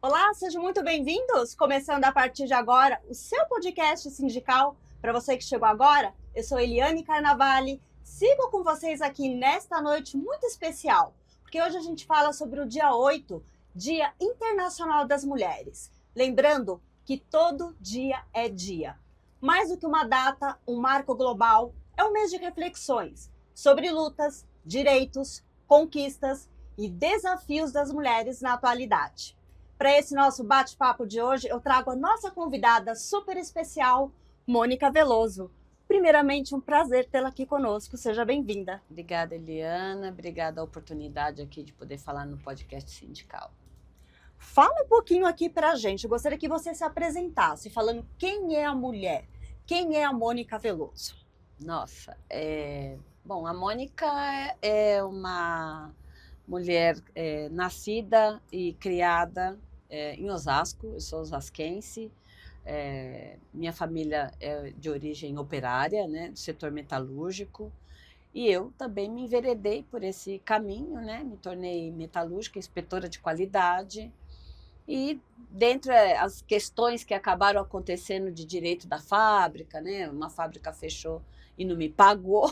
Olá, sejam muito bem-vindos! Começando a partir de agora o seu podcast sindical. Para você que chegou agora, eu sou Eliane Carnavale. Sigo com vocês aqui nesta noite muito especial, porque hoje a gente fala sobre o dia 8, Dia Internacional das Mulheres. Lembrando que todo dia é dia. Mais do que uma data, um marco global, é um mês de reflexões sobre lutas, direitos, conquistas e desafios das mulheres na atualidade. Para esse nosso bate-papo de hoje, eu trago a nossa convidada super especial, Mônica Veloso. Primeiramente, um prazer tê-la aqui conosco. Seja bem-vinda. Obrigada, Eliana. Obrigada a oportunidade aqui de poder falar no podcast sindical. Fala um pouquinho aqui para a gente. Eu gostaria que você se apresentasse, falando quem é a mulher, quem é a Mônica Veloso. Nossa, bom, a Mônica é uma mulher nascida e criada em Osasco. Eu sou osasquense. Minha família é de origem operária, né, do setor metalúrgico. E eu também me enveredei por esse caminho, né? Me tornei metalúrgica, inspetora de qualidade. E dentre as questões que acabaram acontecendo de direito da fábrica, né? Uma fábrica fechou e não me pagou.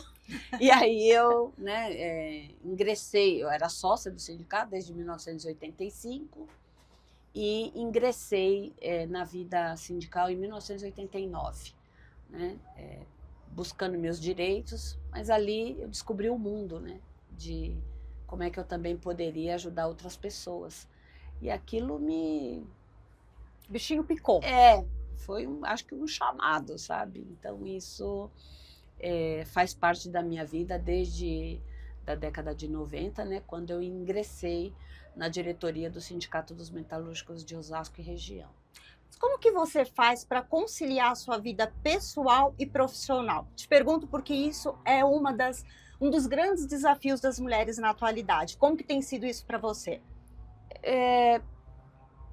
E aí eu, né, ingressei, eu era sócia do sindicato desde 1985 e ingressei na vida sindical em 1989, né? Buscando meus direitos, mas ali eu descobri o mundo, né? De como é que eu também poderia ajudar outras pessoas. E aquilo me... O bichinho picou. Foi acho que um chamado, sabe? Então isso faz parte da minha vida desde da década de 90, né? Quando eu ingressei na diretoria do Sindicato dos Metalúrgicos de Osasco e região. Como que você faz para conciliar a sua vida pessoal e profissional? Te pergunto porque isso é um dos grandes desafios das mulheres na atualidade. Como que tem sido isso para você?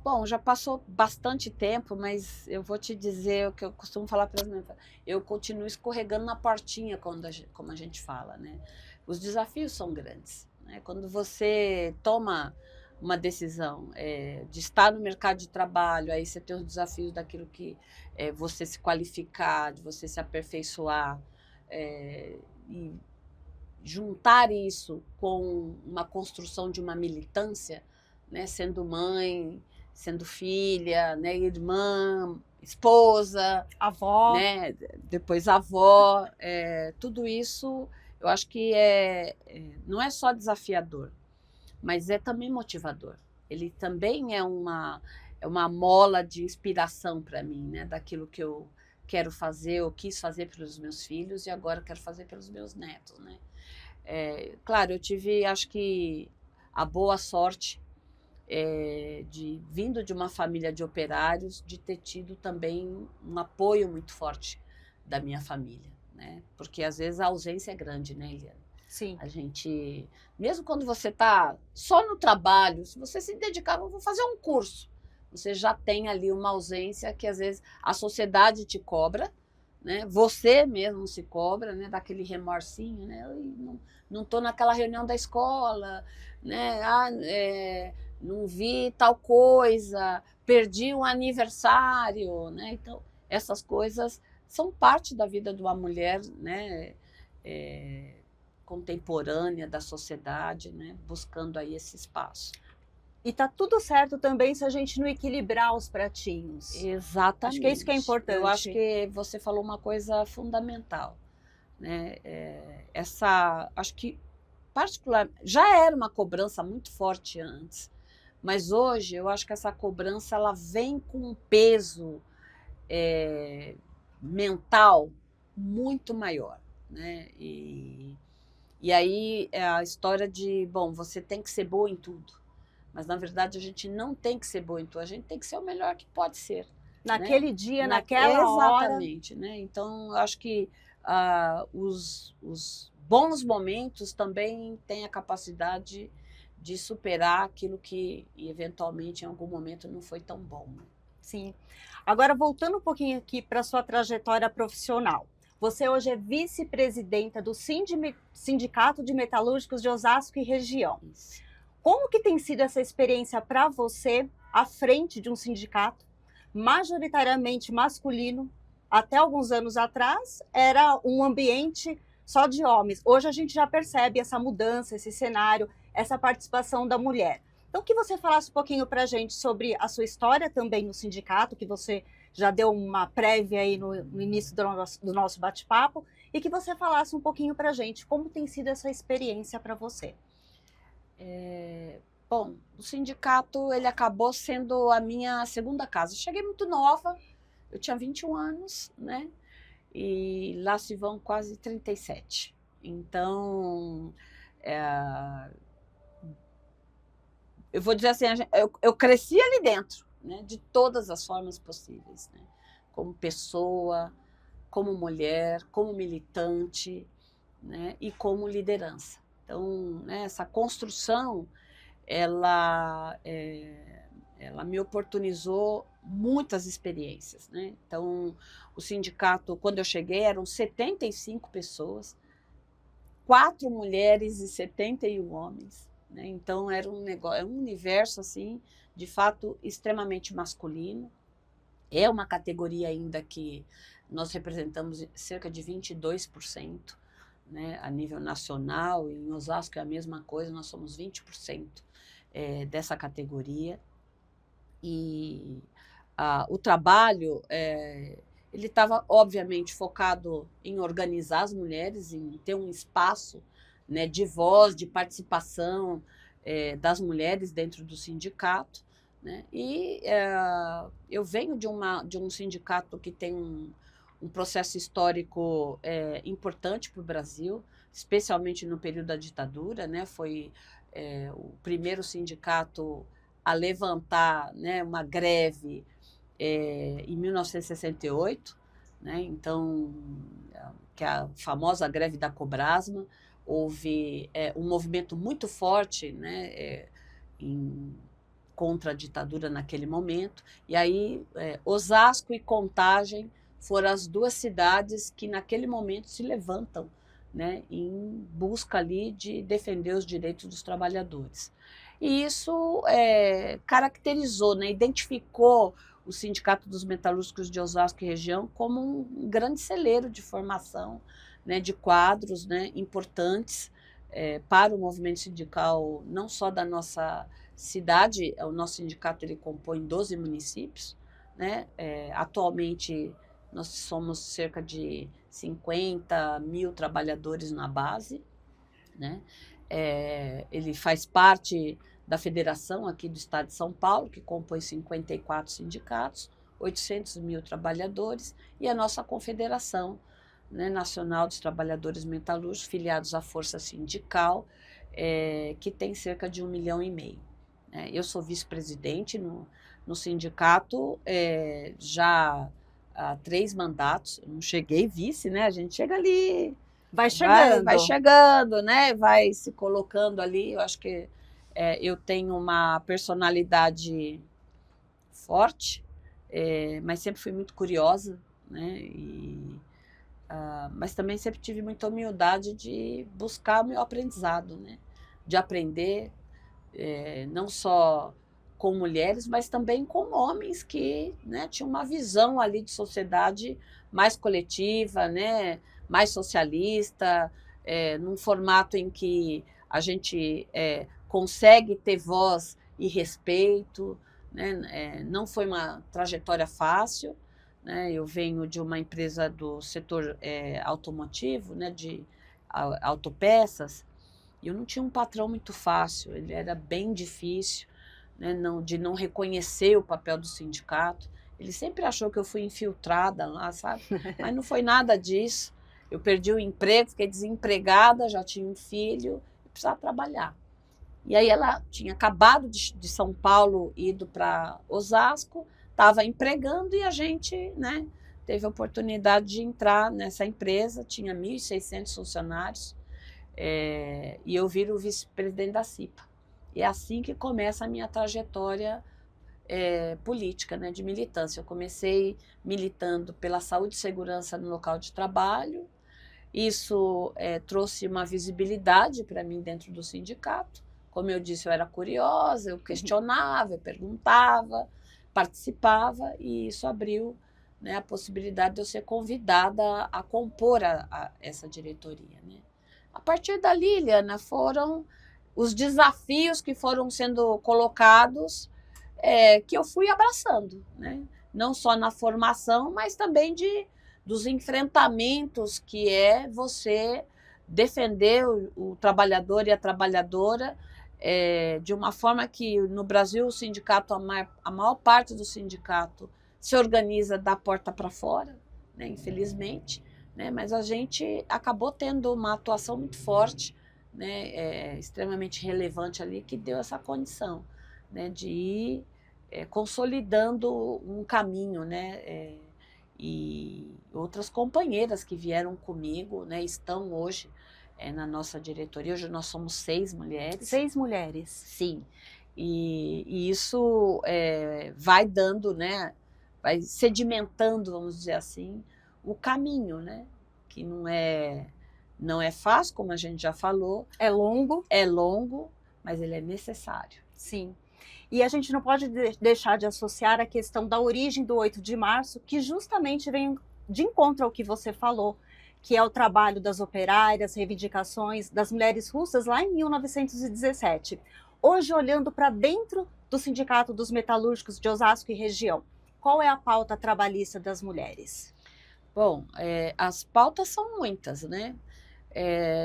Bom, já passou bastante tempo, mas eu vou te dizer o que eu costumo falar para as mulheres. Eu continuo escorregando na portinha, como a gente fala, né? Os desafios são grandes, né? Quando você toma uma decisão de estar no mercado de trabalho, aí você tem os desafios daquilo que você se qualificar, de você se aperfeiçoar, e juntar isso com uma construção de uma militância, né? Sendo mãe, sendo filha, né? Irmã, esposa, avó, né? Depois avó, tudo isso eu acho que não é só desafiador, mas é também motivador. Ele também é uma mola de inspiração para mim, né? Daquilo que eu quero fazer, eu quis fazer pelos meus filhos e agora quero fazer pelos meus netos, né? Claro, eu tive, acho que, a boa sorte vindo de uma família de operários, de ter tido também um apoio muito forte da minha família, né? Porque às vezes a ausência é grande, né, Eliane? Sim. A gente, mesmo quando você está só no trabalho, se você se dedicar, vou fazer um curso, você já tem ali uma ausência que às vezes a sociedade te cobra, né? Você mesmo se cobra, né? Daquele remorsinho, né? Eu não estou naquela reunião da escola, né? Não vi tal coisa, perdi um aniversário, né? Então, essas coisas são parte da vida de uma mulher, né? Contemporânea da sociedade, né? Buscando aí esse espaço. E tá tudo certo também se a gente não equilibrar os pratinhos. Exatamente. Acho que é isso que é importante. Eu acho que você falou uma coisa fundamental, né? Acho que particular, já era uma cobrança muito forte antes, mas hoje eu acho que essa cobrança ela vem com um peso mental muito maior, né? E aí é a história de, bom, você tem que ser boa em tudo. Mas, na verdade, a gente não tem que ser boa em tudo, a gente tem que ser o melhor que pode ser. Naquele dia, naquela hora. Exatamente, né? Então, eu acho que os bons momentos também têm a capacidade de superar aquilo que, eventualmente, em algum momento não foi tão bom. Né? Sim. Agora, voltando um pouquinho aqui para a sua trajetória profissional. Você hoje é vice-presidenta do Sindicato de Metalúrgicos de Osasco e região. Isso. Como que tem sido essa experiência para você à frente de um sindicato majoritariamente masculino. Até alguns anos atrás, era um ambiente só de homens. Hoje a gente já percebe essa mudança, esse cenário, essa participação da mulher. Então, que você falasse um pouquinho para a gente sobre a sua história também no sindicato, que você já deu uma prévia aí no início do nosso bate-papo, e que você falasse um pouquinho para a gente como tem sido essa experiência para você. Bom, o sindicato ele acabou sendo a minha segunda casa. Eu cheguei muito nova, eu tinha 21 anos, né? E lá se vão quase 37. Então, eu vou dizer assim, eu cresci ali dentro, né? De todas as formas possíveis, né? Como pessoa, como mulher, como militante, né? E como liderança. Então, né, essa construção ela me oportunizou muitas experiências, né? Então, o sindicato, quando eu cheguei, eram 75 pessoas, 4 mulheres e 71 homens, né? Então, era um universo, assim, de fato, extremamente masculino. É uma categoria ainda que nós representamos cerca de 22%, né, a nível nacional. Em Osasco é a mesma coisa, nós somos 20% dessa categoria. E o trabalho, ele estava, obviamente, focado em organizar as mulheres, em ter um espaço, né, de voz, de participação das mulheres dentro do sindicato, né? E eu venho de um sindicato que tem um processo histórico importante para o Brasil, especialmente no período da ditadura, né? Foi o primeiro sindicato a levantar, né, uma greve em 1968, né? Então, que é a famosa greve da Cobrasma. Houve um movimento muito forte, né, contra a ditadura naquele momento. E aí, Osasco e Contagem foram as duas cidades que, naquele momento, se levantam, né, em busca ali de defender os direitos dos trabalhadores. E isso caracterizou, né, identificou o Sindicato dos Metalúrgicos de Osasco e região como um grande celeiro de formação, né, de quadros, né, importantes para o movimento sindical, não só da nossa cidade. O nosso sindicato ele compõe 12 municípios, né? Atualmente nós somos cerca de 50 mil trabalhadores na base, né? Ele faz parte da federação aqui do estado de São Paulo, que compõe 54 sindicatos, 800 mil trabalhadores, e a nossa confederação, né, nacional dos trabalhadores metalúrgicos, filiados à Força Sindical, que tem cerca de 1,5 milhão. Eu sou vice-presidente no sindicato já há 3 mandatos. Eu não cheguei vice, né? A gente chega ali, vai chegando, vai chegando, né? Vai se colocando ali. Eu acho que eu tenho uma personalidade forte, mas sempre fui muito curiosa, né? Mas também sempre tive muita humildade de buscar o meu aprendizado, né? De aprender, não só com mulheres, mas também com homens que, né, tinham uma visão ali de sociedade mais coletiva, né, mais socialista, num formato em que a gente consegue ter voz e respeito, né? Não foi uma trajetória fácil, né? Eu venho de uma empresa do setor automotivo, né, de autopeças, e eu não tinha um patrão muito fácil, ele era bem difícil, né, de não reconhecer o papel do sindicato. Ele sempre achou que eu fui infiltrada lá, sabe? Mas não foi nada disso. Eu perdi o emprego, fiquei desempregada, já tinha um filho, e precisava trabalhar. E aí ela tinha acabado de São Paulo, ido para Osasco, estava empregando, e a gente, né, teve a oportunidade de entrar nessa empresa, tinha 1.600 funcionários, e eu viro vice-presidente da CIPA. E é assim que começa a minha trajetória política, né, de militância. Eu comecei militando pela saúde e segurança no local de trabalho. Isso trouxe uma visibilidade para mim dentro do sindicato. Como eu disse, eu era curiosa, eu questionava, eu perguntava, participava, e isso abriu, né, a possibilidade de eu ser convidada a compor essa diretoria, né? A partir dali, Liliana, foram os desafios que foram sendo colocados, que eu fui abraçando, né? Não só na formação, mas também dos enfrentamentos que é você defender o trabalhador e a trabalhadora, de uma forma que no Brasil o sindicato, a maior parte do sindicato se organiza da porta para fora, né, infelizmente, né, mas a gente acabou tendo uma atuação muito forte, né, extremamente relevante ali, que deu essa condição, né, de ir consolidando um caminho, né, e outras companheiras que vieram comigo, né, estão hoje na nossa diretoria. Hoje nós somos 6 mulheres. 6 mulheres. Sim. E isso vai dando, né, vai sedimentando, vamos dizer assim, o caminho, né, que não é fácil, como a gente já falou. É longo. É longo, mas ele é necessário. Sim. E a gente não pode deixar de associar a questão da origem do 8 de março, que justamente vem de encontro ao que você falou, que é o trabalho das operárias, reivindicações das mulheres russas lá em 1917. Hoje, olhando para dentro do Sindicato dos Metalúrgicos de Osasco e região, qual é a pauta trabalhista das mulheres? Bom, as pautas são muitas, né?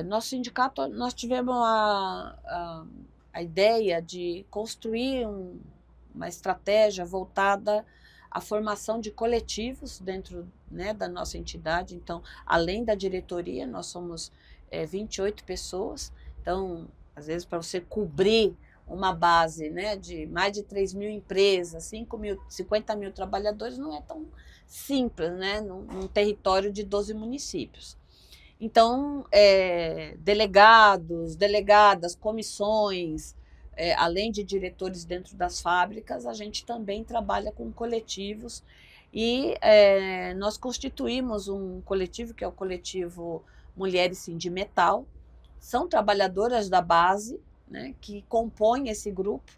Nosso sindicato, nós tivemos a ideia de construir uma estratégia voltada à formação de coletivos dentro, né, da nossa entidade. Então, além da diretoria, nós somos 28 pessoas. Então, às vezes, para você cobrir uma base, né, de mais de 3 mil empresas, 50 mil trabalhadores, não é tão simples, né, num território de 12 municípios. Então, delegados, delegadas, comissões, além de diretores dentro das fábricas, a gente também trabalha com coletivos, e nós constituímos um coletivo, que é o coletivo Mulheres Sindimetal. São trabalhadoras da base, né, que compõem esse grupo.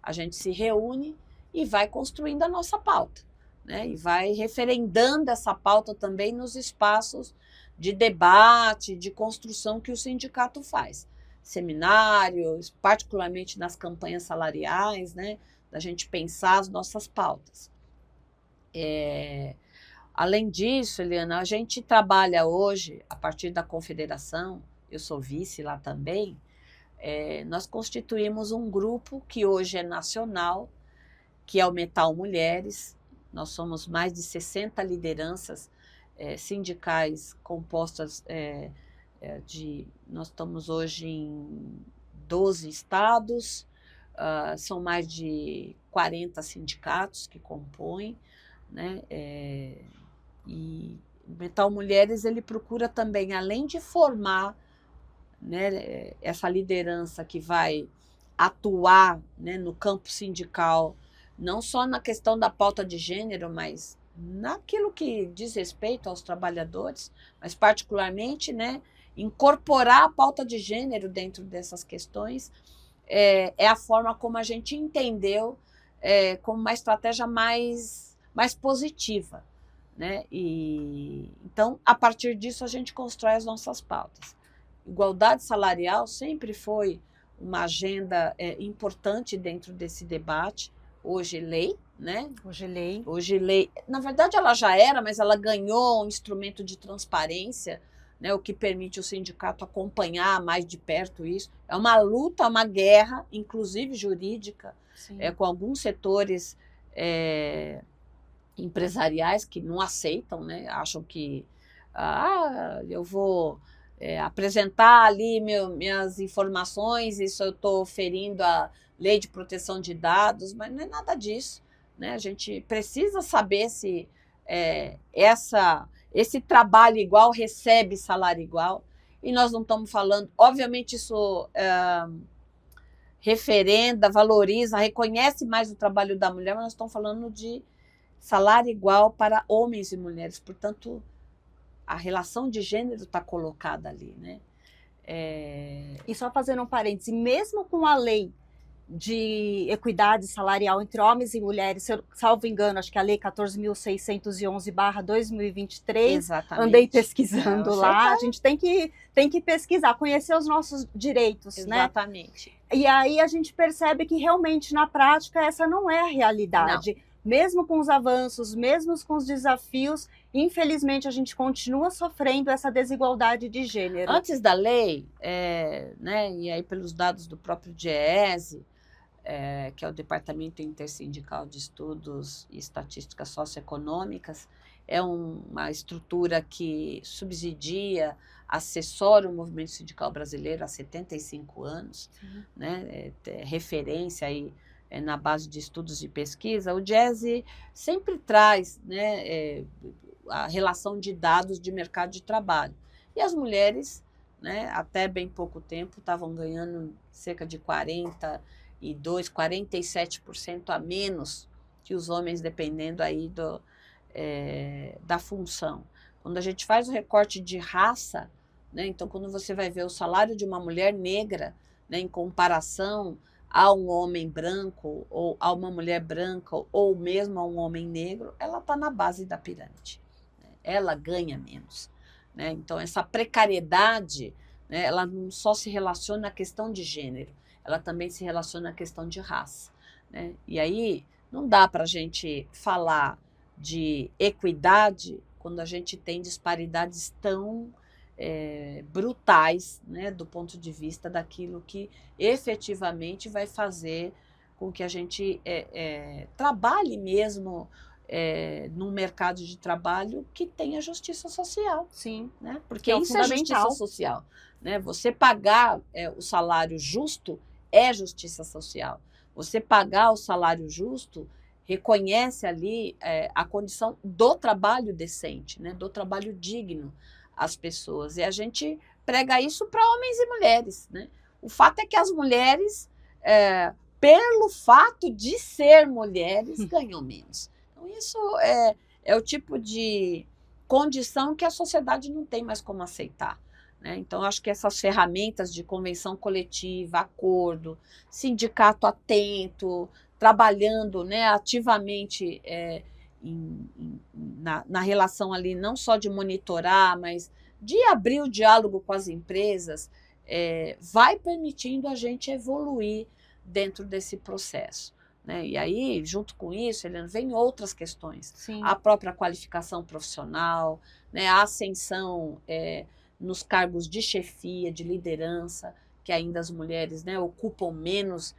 A gente se reúne e vai construindo a nossa pauta, né, e vai referendando essa pauta também nos espaços de debate, de construção que o sindicato faz. Seminários, particularmente nas campanhas salariais, né, da gente pensar as nossas pautas. Além disso, Eliana, a gente trabalha hoje, a partir da confederação, eu sou vice lá também, nós constituímos um grupo que hoje é nacional, que é o Metal Mulheres. Nós somos mais de 60 lideranças sindicais compostas nós estamos hoje em 12 estados, são mais de 40 sindicatos que compõem, né? E o Metal Mulheres, ele procura também, além de formar, né, essa liderança que vai atuar, né, no campo sindical, não só na questão da pauta de gênero, mas naquilo que diz respeito aos trabalhadores, mas particularmente, né, incorporar a pauta de gênero dentro dessas questões, é a forma como a gente entendeu como uma estratégia mais positiva, né? E então, a partir disso, a gente constrói as nossas pautas. Igualdade salarial sempre foi uma agenda importante dentro desse debate. Hoje, lei, né? Hoje, lei. Na verdade, ela já era, mas ela ganhou um instrumento de transparência, né, o que permite o sindicato acompanhar mais de perto isso. É uma luta, uma guerra, inclusive jurídica, com alguns setores empresariais que não aceitam, né, acham que eu vou apresentar ali minhas informações, isso eu estou ferindo a lei de proteção de dados, mas não é nada disso, né? A gente precisa saber se esse trabalho igual recebe salário igual, e nós não estamos falando, obviamente isso referenda, valoriza, reconhece mais o trabalho da mulher, mas nós estamos falando de salário igual para homens e mulheres, portanto, a relação de gênero está colocada ali, né? E só fazendo um parêntese, mesmo com a lei de equidade salarial entre homens e mulheres, se eu salvo engano, acho que a lei 14.611/2023, Exatamente. andei pesquisando lá, tá... a gente tem que pesquisar, conhecer os nossos direitos, Exatamente. né? E aí a gente percebe que realmente na prática essa não é a realidade. Não. Mesmo com os avanços, mesmo com os desafios, infelizmente a gente continua sofrendo essa desigualdade de gênero. Antes da lei, né, e aí pelos dados do próprio DIEESE, que é o Departamento Intersindical de Estudos e Estatísticas Socioeconômicas, é uma estrutura que subsidia, assessora o movimento sindical brasileiro há 75 anos, né, referência aí na base de estudos e pesquisa. O DIEESE sempre traz, né, a relação de dados de mercado de trabalho. E as mulheres, né, até bem pouco tempo, estavam ganhando cerca de 47% a menos que os homens, dependendo aí da função. Quando a gente faz o recorte de raça, né, então quando você vai ver o salário de uma mulher negra, né, em comparação a um homem branco, ou a uma mulher branca, ou mesmo a um homem negro, ela está na base da pirâmide. Né? Ela ganha menos. Né? Então, essa precariedade, né, ela não só se relaciona à questão de gênero, ela também se relaciona à questão de raça. Né? E aí, não dá para a gente falar de equidade quando a gente tem disparidades tão brutais, né, do ponto de vista daquilo que efetivamente vai fazer com que a gente trabalhe mesmo num mercado de trabalho que tenha justiça social. Sim. Né? Porque isso é justiça social. Né? Você pagar o salário justo é justiça social. Você pagar o salário justo reconhece ali a condição do trabalho decente, né? Do trabalho digno às pessoas. E a gente prega isso para homens e mulheres. Né? O fato é que as mulheres, pelo fato de ser mulheres, ganham menos. Então, isso é o tipo de condição que a sociedade não tem mais como aceitar. Né? Então, acho que essas ferramentas de convenção coletiva, acordo, sindicato atento, trabalhando, né, ativamente na relação ali, não só de monitorar, mas de abrir o diálogo com as empresas, vai permitindo a gente evoluir dentro desse processo. Né? E aí, junto com isso, Helena, vem outras questões. Sim. A própria qualificação profissional, né? A ascensão nos cargos de chefia, de liderança, que ainda as mulheres, né, ocupam menos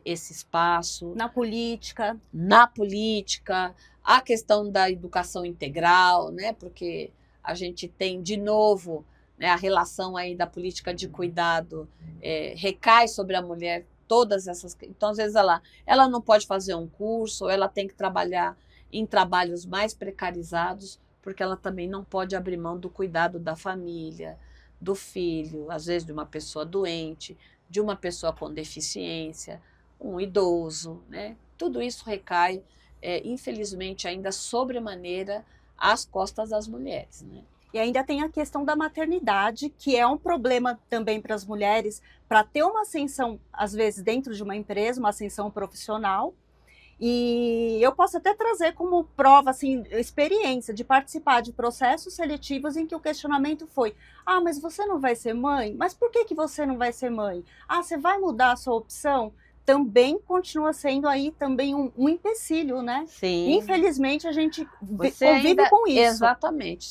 esse espaço. Na política. Na política, a questão da educação integral, né, porque a gente tem, de novo, né, a relação aí da política de cuidado recai sobre a mulher todas essas... Então, às vezes, ela não pode fazer um curso, ou ela tem que trabalhar em trabalhos mais precarizados, porque ela também não pode abrir mão do cuidado da família, do filho, às vezes de uma pessoa doente, de uma pessoa com deficiência, um idoso, né? Tudo isso recai, infelizmente, ainda sobremaneira às costas das mulheres, né? E ainda tem a questão da maternidade, que é um problema também para as mulheres, para ter uma ascensão, às vezes, dentro de uma empresa, uma ascensão profissional. E eu posso até trazer como prova, assim, experiência de participar de processos seletivos em que o questionamento foi: ah, mas você não vai ser mãe? Mas por que você não vai ser mãe? Ah, você vai mudar a sua opção? Também continua sendo aí também um empecilho, né? Sim. Infelizmente, a gente convive com isso. Exatamente.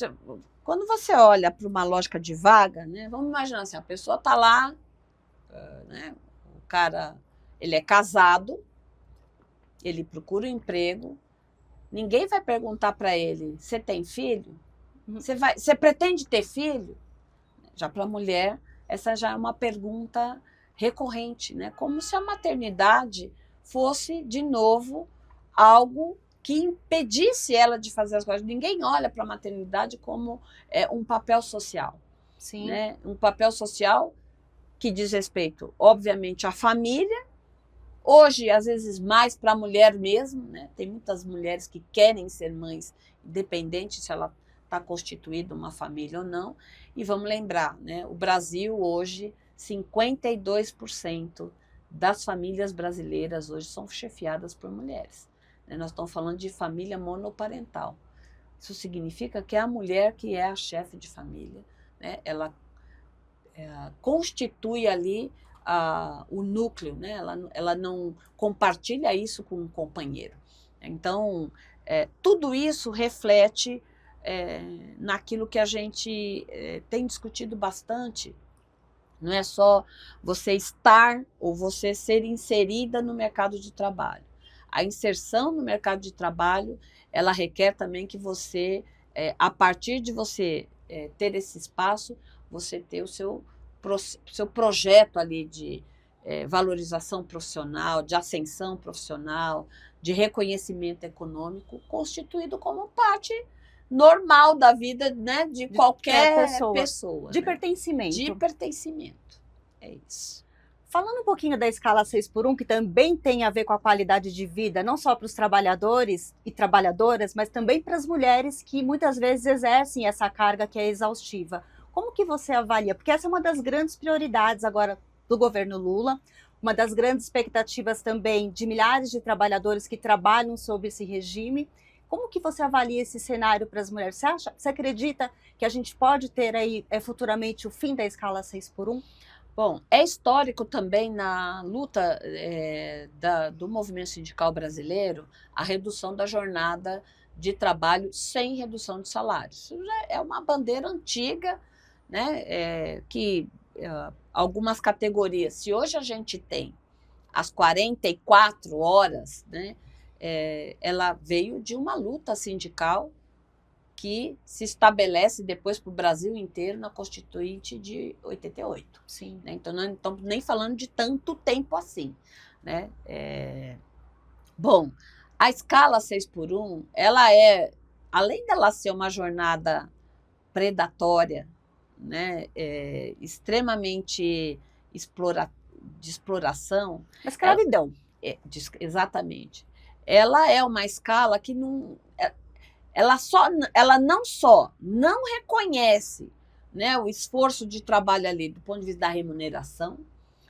Quando você olha para uma lógica de vaga, né, vamos imaginar assim, a pessoa está lá, né, o cara, ele é casado, ele procura um emprego, ninguém vai perguntar para ele: você tem filho? Você pretende ter filho? Já para a mulher, essa já é uma pergunta recorrente, né? Como se a maternidade fosse, de novo, algo que impedisse ela de fazer as coisas. Ninguém olha para a maternidade como um papel social. Sim. Né? Um papel social que diz respeito, obviamente, à família. Hoje, às vezes, mais para a mulher mesmo, né? Tem muitas mulheres que querem ser mães, independente se ela está constituída uma família ou não. E vamos lembrar, né, o Brasil hoje, 52% das famílias brasileiras hoje são chefiadas por mulheres. Nós estamos falando de família monoparental. Isso significa que é a mulher que é a chefe de família, né? Ela constitui ali o núcleo, né? Ela não compartilha isso com um companheiro. Então, tudo isso reflete naquilo que a gente tem discutido bastante. Não é só você estar ou você ser inserida no mercado de trabalho. A inserção no mercado de trabalho, ela requer também que você, a partir de você ter esse espaço, você ter o seu projeto ali de valorização profissional, de ascensão profissional, de reconhecimento econômico, constituído como parte normal da vida, né, de qualquer pessoa. De né? pertencimento. De pertencimento. É isso. Falando um pouquinho da escala 6x1, que também tem a ver com a qualidade de vida, não só para os trabalhadores e trabalhadoras, mas também para as mulheres que muitas vezes exercem essa carga que é exaustiva. Como que você avalia? Porque essa é uma das grandes prioridades agora do governo Lula, uma das grandes expectativas também de milhares de trabalhadores que trabalham sob esse regime. Como que você avalia esse cenário para as mulheres? Você acredita que a gente pode ter aí futuramente o fim da escala 6x1? Bom, é histórico também na luta do movimento sindical brasileiro a redução da jornada de trabalho sem redução de salário. Isso já é uma bandeira antiga, né, que algumas categorias, se hoje a gente tem as 44 horas, né, ela veio de uma luta sindical que se estabelece depois para o Brasil inteiro na Constituinte de 88. Sim. Né? Então, não estamos nem falando de tanto tempo assim. Né? Bom, a escala 6x1, ela além dela ser uma jornada predatória, né, extremamente de exploração. Uma escravidão. Exatamente. Ela é uma escala que não... Ela não só não reconhece, né, o esforço de trabalho ali do ponto de vista da remuneração,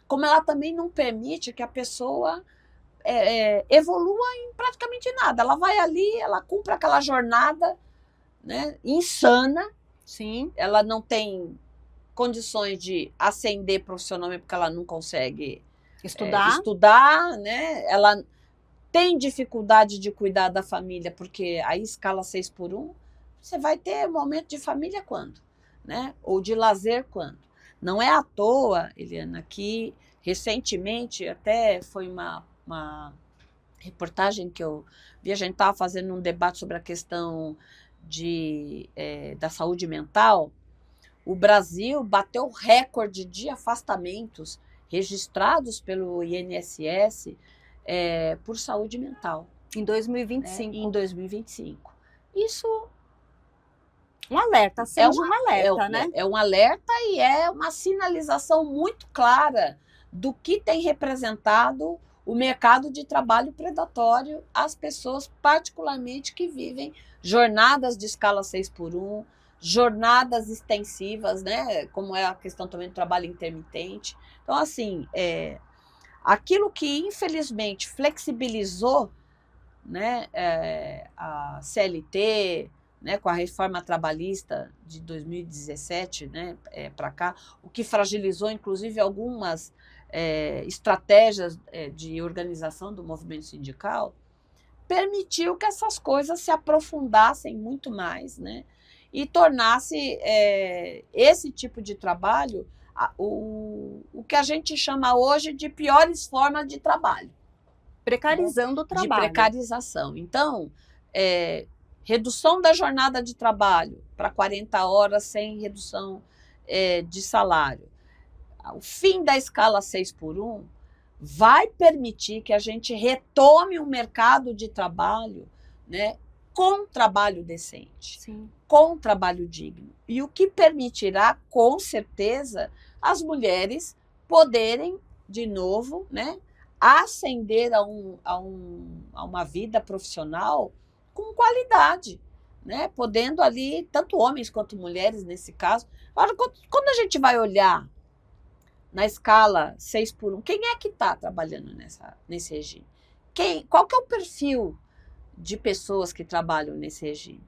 como ela também não permite que a pessoa evolua em praticamente nada. Ela vai ali, ela cumpre aquela jornada, né, insana. Sim. Ela não tem condições de ascender profissionalmente porque ela não consegue estudar, né? Ela tem dificuldade de cuidar da família, porque a escala 6x1, você vai ter momento de família quando? Né? Ou de lazer quando? Não é à toa, Eliana, que recentemente, até foi uma reportagem que eu vi, a gente estava fazendo um debate sobre a questão da saúde mental. O Brasil bateu recorde de afastamentos registrados pelo INSS por saúde mental. Em 2025. Em 2025. Isso... Um alerta, acende um alerta, né? É um alerta e é uma sinalização muito clara do que tem representado o mercado de trabalho predatório às pessoas, particularmente que vivem jornadas de escala 6x1, jornadas extensivas, né? Como é a questão também do trabalho intermitente. Então, assim, aquilo que, infelizmente, flexibilizou, né, a CLT, né, com a reforma trabalhista de 2017, né, para cá, o que fragilizou, inclusive, algumas estratégias de organização do movimento sindical, permitiu que essas coisas se aprofundassem muito mais, né, e tornasse esse tipo de trabalho o que a gente chama hoje de piores formas de trabalho. Precarizando o trabalho. De precarização. Então, redução da jornada de trabalho para 40 horas sem redução de salário. O fim da escala 6x1 vai permitir que a gente retome um mercado de trabalho, né, com trabalho decente, sim, com trabalho digno. E o que permitirá, com certeza, as mulheres poderem, de novo, né, ascender a uma vida profissional com qualidade, né? Podendo ali, tanto homens quanto mulheres nesse caso. Agora, quando a gente vai olhar na escala 6x1, quem é que está trabalhando nesse regime? Qual que é o perfil de pessoas que trabalham nesse regime?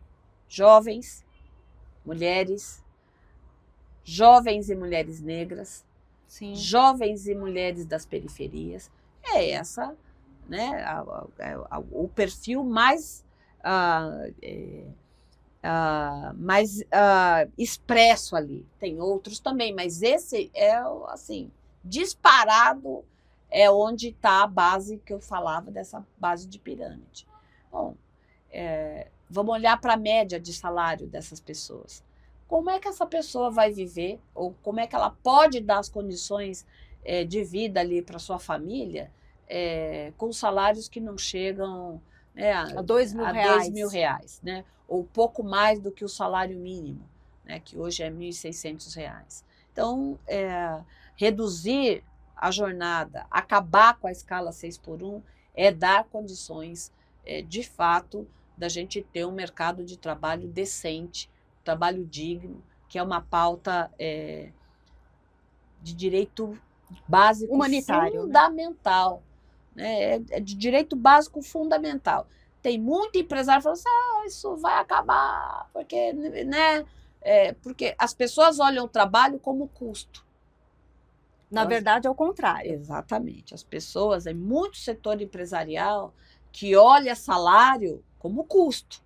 Jovens, mulheres, jovens e mulheres negras, Sim. jovens e mulheres das periferias. É essa, né, o perfil mais expresso ali. Tem outros também, mas esse é, assim, disparado é onde está a base que eu falava, dessa base de pirâmide. Bom, vamos olhar para a média de salário dessas pessoas. Como é que essa pessoa vai viver, ou como é que ela pode dar as condições de vida ali para sua família, com salários que não chegam, né, a R$ 2.000, né? Ou pouco mais do que o salário mínimo, né, que hoje é R$ 1.600. Então, reduzir a jornada, acabar com a escala 6x1, é dar condições, de fato, da gente ter um mercado de trabalho decente, trabalho digno, que é uma pauta de direito básico humanitário, fundamental, né? É de direito básico fundamental. Tem muito empresário falando assim, isso vai acabar, porque, né? Porque as pessoas olham o trabalho como custo. Na verdade, é o contrário. Exatamente. As pessoas, muito setor empresarial que olha salário como custo.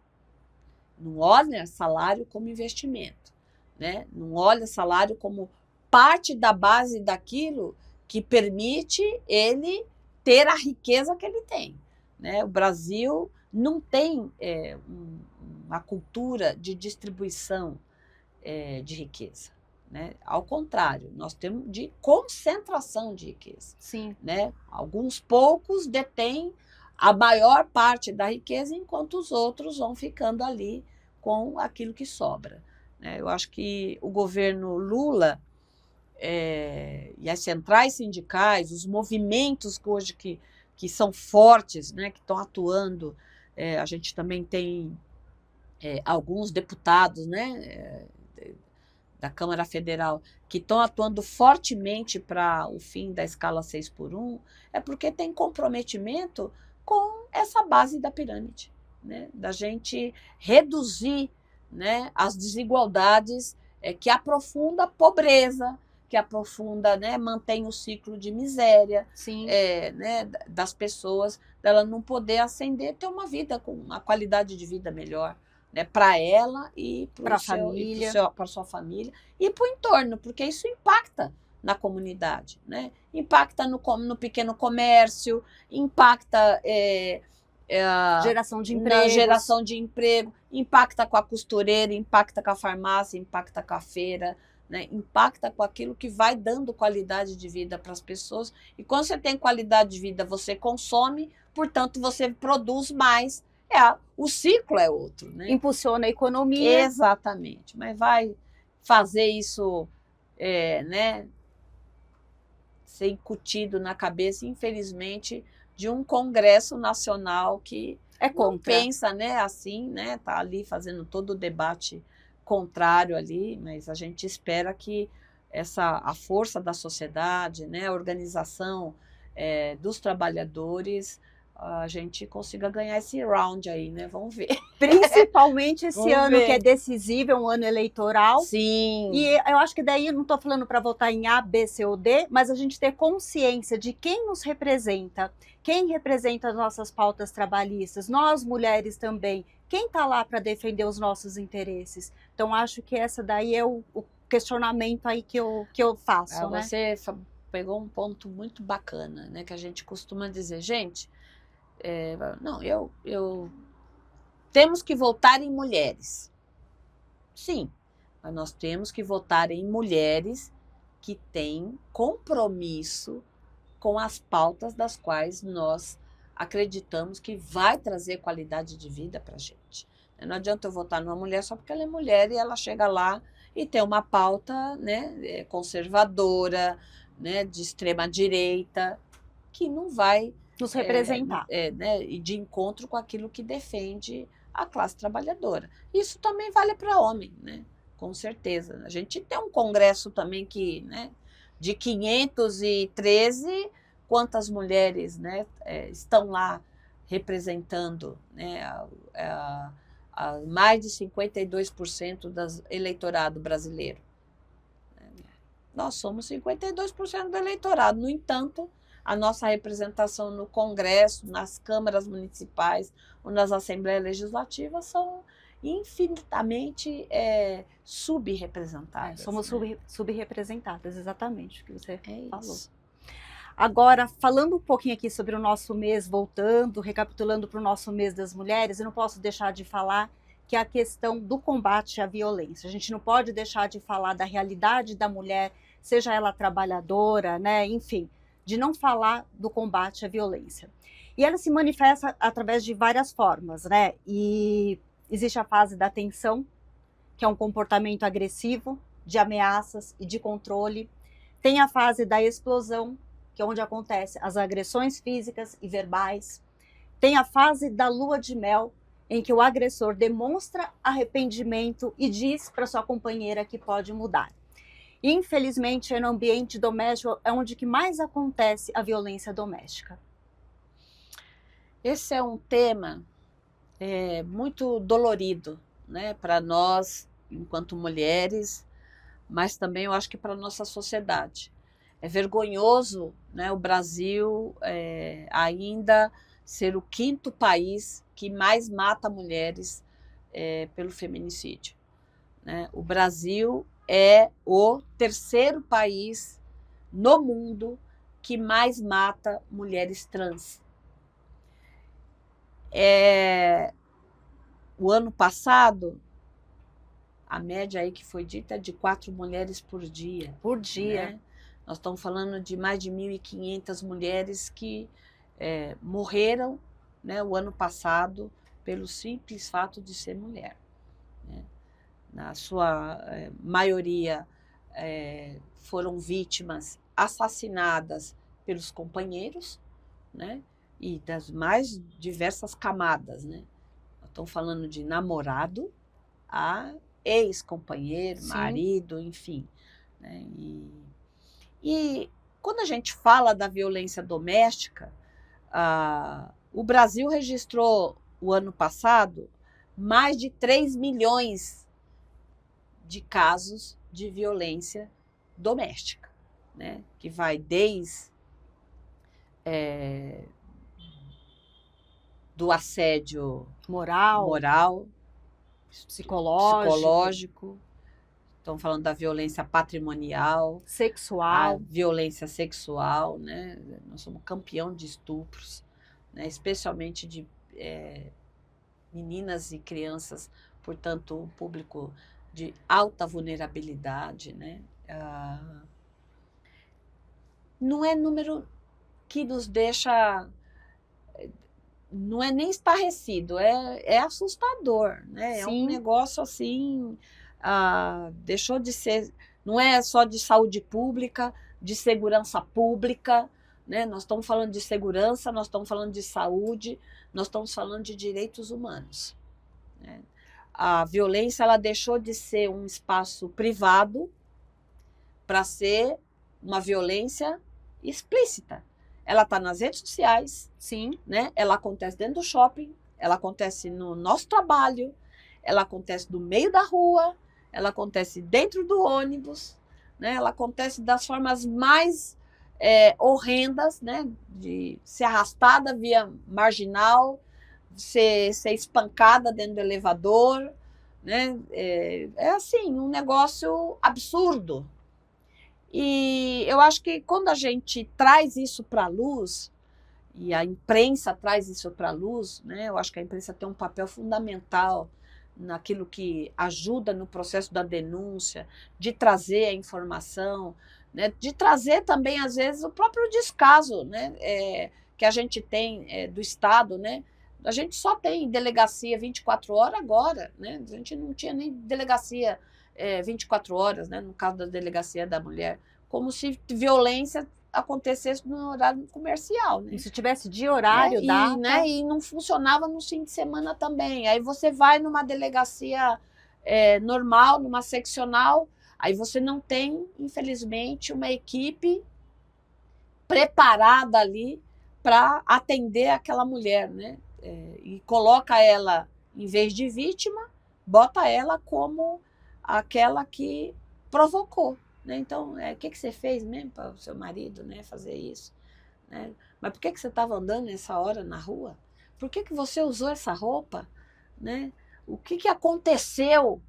Não olha salário como investimento, né? Não olha salário como parte da base daquilo que permite ele ter a riqueza que ele tem, né? O Brasil não tem uma cultura de distribuição de riqueza, né? Ao contrário, nós temos de concentração de riqueza. Sim. Né? Alguns poucos detêm a maior parte da riqueza, enquanto os outros vão ficando ali com aquilo que sobra, né? Eu acho que o governo Lula e as centrais sindicais, os movimentos hoje que são fortes, né, que estão atuando, a gente também tem alguns deputados, né, da Câmara Federal, que estão atuando fortemente para o fim da escala 6x1, é porque tem comprometimento com essa base da pirâmide, né? Da gente reduzir, né, as desigualdades que aprofunda a pobreza, que aprofunda, né, mantém o ciclo de miséria, né, das pessoas, dela não poder ascender, ter uma vida com uma qualidade de vida melhor, né, para ela e para sua família e para o entorno, porque isso impacta na comunidade, né? Impacta no pequeno comércio, impacta geração de na geração de emprego, impacta com a costureira, impacta com a farmácia, impacta com a feira, né? Impacta com aquilo que vai dando qualidade de vida para as pessoas. E quando você tem qualidade de vida, você consome, portanto, você produz mais. O ciclo é outro, né? Impulsiona a economia. Exatamente, mas vai fazer isso, né, ser incutido na cabeça, infelizmente, de um Congresso Nacional que não pensa, né, assim, né, tá ali fazendo todo o debate contrário ali, mas a gente espera que a força da sociedade, né, a organização dos trabalhadores, a gente consiga ganhar esse round aí, né? Vamos ver. Principalmente esse ano que é decisivo, é um ano eleitoral. Sim. E eu acho que daí, não estou falando para votar em A, B, C ou D, mas a gente ter consciência de quem nos representa, quem representa as nossas pautas trabalhistas, nós mulheres também, quem está lá para defender os nossos interesses. Então, acho que essa daí é o questionamento aí que eu faço, né? Você pegou um ponto muito bacana, né? Que a gente costuma dizer, gente, não, temos que votar em mulheres. Sim, mas nós temos que votar em mulheres que têm compromisso com as pautas das quais nós acreditamos que vai trazer qualidade de vida para a gente. Não adianta eu votar numa mulher só porque ela é mulher e ela chega lá e tem uma pauta, né, conservadora, né, de extrema direita, que não vai nos representar. Né, e de encontro com aquilo que defende a classe trabalhadora. Isso também vale para homem, né? Com certeza. A gente tem um congresso também que, né, de 513, quantas mulheres, né, estão lá representando, né, a mais de 52% do eleitorado brasileiro. Nós somos 52% do eleitorado. No entanto, a nossa representação no Congresso, nas câmaras municipais ou nas assembleias legislativas são infinitamente subrepresentadas. Somos, né, subrepresentadas, exatamente o que você falou. Isso. Agora, falando um pouquinho aqui sobre o nosso mês, voltando, recapitulando para o nosso mês das mulheres, eu não posso deixar de falar que é a questão do combate à violência. A gente não pode deixar de falar da realidade da mulher, seja ela trabalhadora, né, enfim, de não falar do combate à violência. E ela se manifesta através de várias formas, né? E existe a fase da tensão, que é um comportamento agressivo, de ameaças e de controle. Tem a fase da explosão, que é onde acontecem as agressões físicas e verbais. Tem a fase da lua de mel, em que o agressor demonstra arrependimento e diz para sua companheira que pode mudar. Infelizmente, no ambiente doméstico é onde que mais acontece a violência doméstica. Esse é um tema muito dolorido, né, para nós, enquanto mulheres, mas também eu acho que para a nossa sociedade. É vergonhoso, né, o Brasil ainda ser o 5º país que mais mata mulheres pelo feminicídio, né? O Brasil é o 3º país no mundo que mais mata mulheres trans. O ano passado, a média aí que foi dita é de 4 mulheres por dia. Por dia. Né? Nós estamos falando de mais de 1.500 mulheres que morreram, né, o ano passado pelo simples fato de ser mulher. Né? Na sua maioria foram vítimas assassinadas pelos companheiros, né? E das mais diversas camadas. Né? Nós estamos falando de namorado a ex-companheiro, marido, enfim. Né? E quando a gente fala da violência doméstica, o Brasil registrou, o ano passado, mais de 3 milhões de casos de violência doméstica, né? Que vai desde do assédio moral, psicológico. Estamos falando da violência patrimonial, sexual, a violência sexual, né? Nós somos campeão de estupros, né? Especialmente de meninas e crianças, portanto, um público de alta vulnerabilidade, né? Não é número que nos deixa, não é nem estarrecido, é assustador, né? É um negócio assim, deixou de ser, não é só de saúde pública, de segurança pública, né? Nós estamos falando de segurança, nós estamos falando de saúde, nós estamos falando de direitos humanos. Né? A violência, ela deixou de ser um espaço privado para ser uma violência explícita. Ela está nas redes sociais, né? Ela acontece dentro do shopping, ela acontece no nosso trabalho, ela acontece no meio da rua, ela acontece dentro do ônibus, né? Ela acontece das formas mais horrendas, né? De ser arrastada via marginal, ser espancada dentro do elevador, né? É assim, um negócio absurdo. E eu acho que quando a gente traz isso para a luz, e a imprensa traz isso para a luz, né? Eu acho que a imprensa tem um papel fundamental naquilo que ajuda no processo da denúncia, de trazer a informação, né? De trazer também, às vezes, o próprio descaso, né? Que a gente tem do Estado, né? A gente só tem delegacia 24 horas agora, né? A gente não tinha nem delegacia 24 horas, né? No caso da delegacia da mulher, como se violência acontecesse no horário comercial, né? E se tivesse de horário, data... E não funcionava no fim de semana também. Aí você vai numa delegacia normal, numa seccional, aí você não tem, infelizmente, uma equipe preparada ali para atender aquela mulher, né? E coloca ela, em vez de vítima, bota ela como aquela que provocou, né? Então, o que você fez mesmo para o seu marido, né, fazer isso? Né? Mas por que você estava andando nessa hora na rua? Por que você usou essa roupa? Né? O que aconteceu?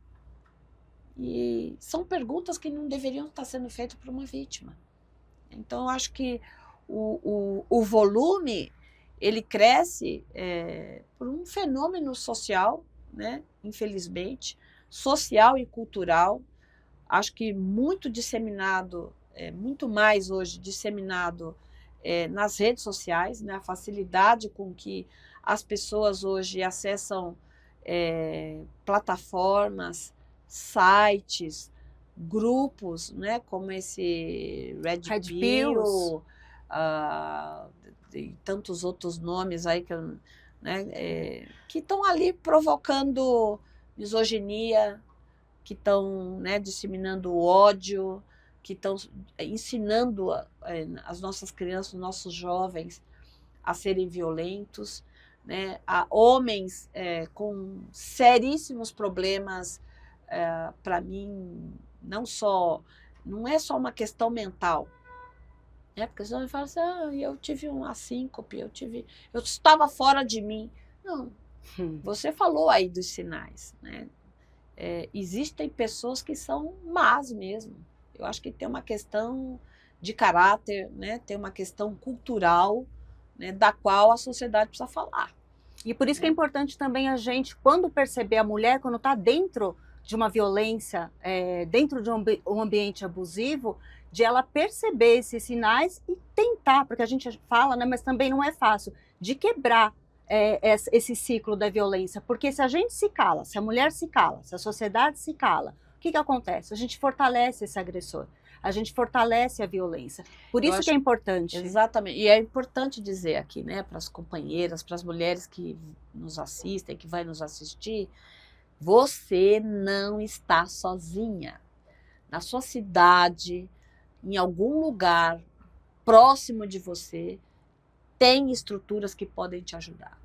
E são perguntas que não deveriam estar sendo feitas por uma vítima. Então, eu acho que o volume ele cresce por um fenômeno social, né? Infelizmente, social e cultural. Acho que muito disseminado, muito mais hoje disseminado nas redes sociais, né? A facilidade com que as pessoas hoje acessam plataformas, sites, grupos, né? Como esse Red Pill, e tantos outros nomes aí que estão ali provocando misoginia, que estão, né, disseminando ódio, que estão ensinando as nossas crianças, os nossos jovens a serem violentos, né, a homens com seríssimos problemas. Para mim, não é só uma questão mental, porque os homens falam assim, eu tive uma síncope, eu estava fora de mim. Não, você falou aí dos sinais, né? Existem pessoas que são más mesmo. Eu acho que tem uma questão de caráter, né? Tem uma questão cultural, né? Da qual a sociedade precisa falar. E por isso que é importante também a gente, quando perceber a mulher, quando está dentro de uma violência, dentro de um ambiente abusivo, de ela perceber esses sinais e tentar, porque a gente fala, né, mas também não é fácil, de quebrar esse ciclo da violência. Porque se a gente se cala, se a mulher se cala, se a sociedade se cala, o que acontece? A gente fortalece esse agressor. A gente fortalece a violência. Por isso que é importante. Exatamente. E é importante dizer aqui, né, para as companheiras, para as mulheres que nos assistem, que vai nos assistir, você não está sozinha. Na sua cidade, em algum lugar próximo de você, tem estruturas que podem te ajudar.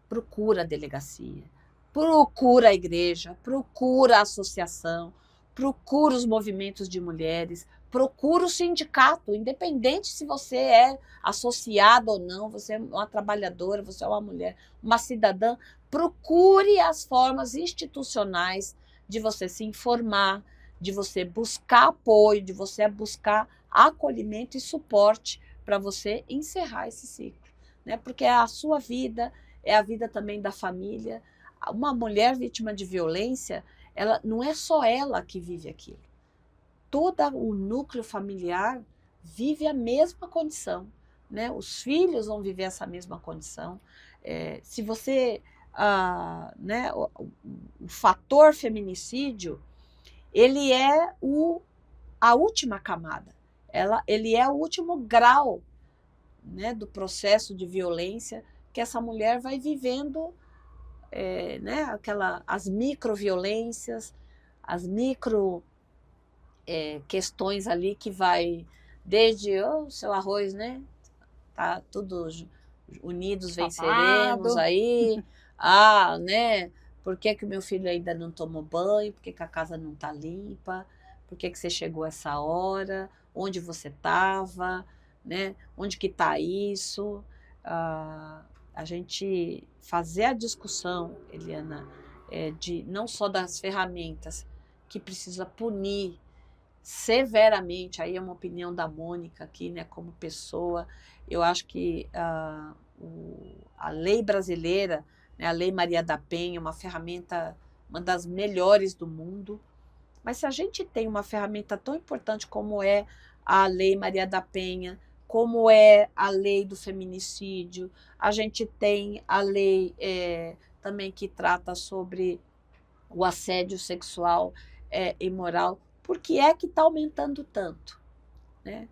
Procura a delegacia, procura a igreja, procura a associação, procura os movimentos de mulheres, procura o sindicato, independente se você é associado ou não, você é uma trabalhadora, você é uma mulher, uma cidadã, procure as formas institucionais de você se informar, de você buscar apoio, de você buscar acolhimento e suporte para você encerrar esse ciclo, né? Porque é a sua vida, é a vida também da família. Uma mulher vítima de violência, ela não é só ela que vive aquilo. Todo o núcleo familiar vive a mesma condição, né? Os filhos vão viver essa mesma condição. Se você, né, o fator feminicídio, ele é a última camada. Ele é o último grau, né, do processo de violência que essa mulher vai vivendo, né, as microviolências, as micro questões ali que vai desde o seu arroz, né? Tá tudo unidos venceremos aí. Né? Por que o meu filho ainda não tomou banho? Por que a casa não tá limpa? Por que você chegou essa hora? Onde você estava? Né? Onde que está isso? A gente fazer a discussão, Eliana, de não só das ferramentas que precisa punir severamente, aí é uma opinião da Mônica aqui, né, como pessoa. Eu acho que a lei brasileira, né, a Lei Maria da Penha, é uma ferramenta, uma das melhores do mundo. Mas se a gente tem uma ferramenta tão importante como é a Lei Maria da Penha, como é a lei do feminicídio, a gente tem a lei também que trata sobre o assédio sexual e moral. Por que é que está aumentando tanto? Né?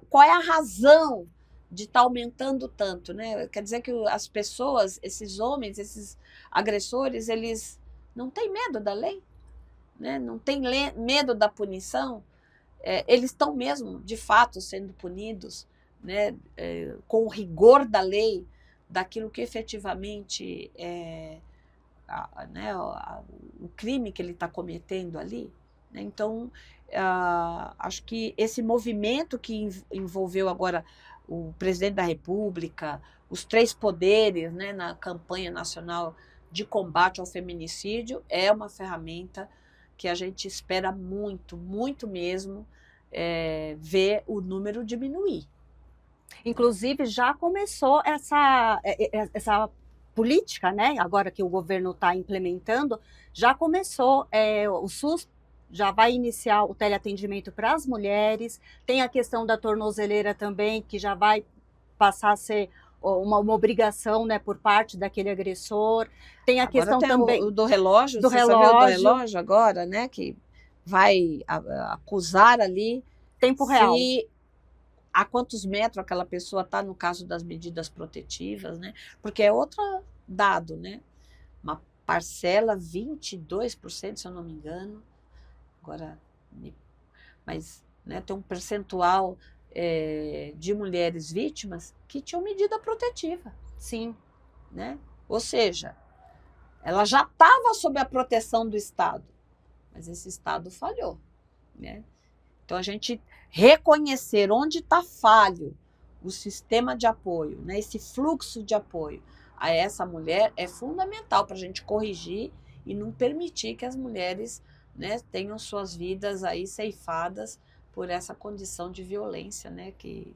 qual é a razão de estar aumentando tanto, né? Quer dizer que as pessoas, esses homens, esses agressores, eles não têm medo da lei, né? Não têm medo da punição. Eles estão mesmo, de fato, sendo punidos, né? Com o rigor da lei, daquilo que efetivamente é né, o crime que ele está cometendo ali. Né? Então, acho que esse movimento que envolveu agora o presidente da República, os 3 poderes, né, na campanha nacional de combate ao feminicídio, é uma ferramenta que a gente espera muito, muito mesmo, ver o número diminuir. Inclusive, já começou essa política, né? Agora que o governo está implementando, já começou, o SUS já vai iniciar o teleatendimento para as mulheres, tem a questão da tornozeleira também, que já vai passar a ser uma obrigação, né, por parte daquele agressor. Tem a Agora questão tem também o do relógio, do você sabia o do relógio, relógio agora, né? Que vai acusar ali tempo real. se a quantos metros aquela pessoa está, no caso das medidas protetivas, né? Porque é outro dado, né? Uma parcela, 22%, se eu não me engano. Agora, mas né, tem um percentual de mulheres vítimas que tinham medida protetiva. Sim. Né? Ou seja, ela já estava sob a proteção do Estado, mas esse Estado falhou. Né? Então, a gente reconhecer onde está falho o sistema de apoio, né? Esse fluxo de apoio a essa mulher é fundamental para a gente corrigir e não permitir que as mulheres, né, tenham suas vidas aí ceifadas por essa condição de violência, né, que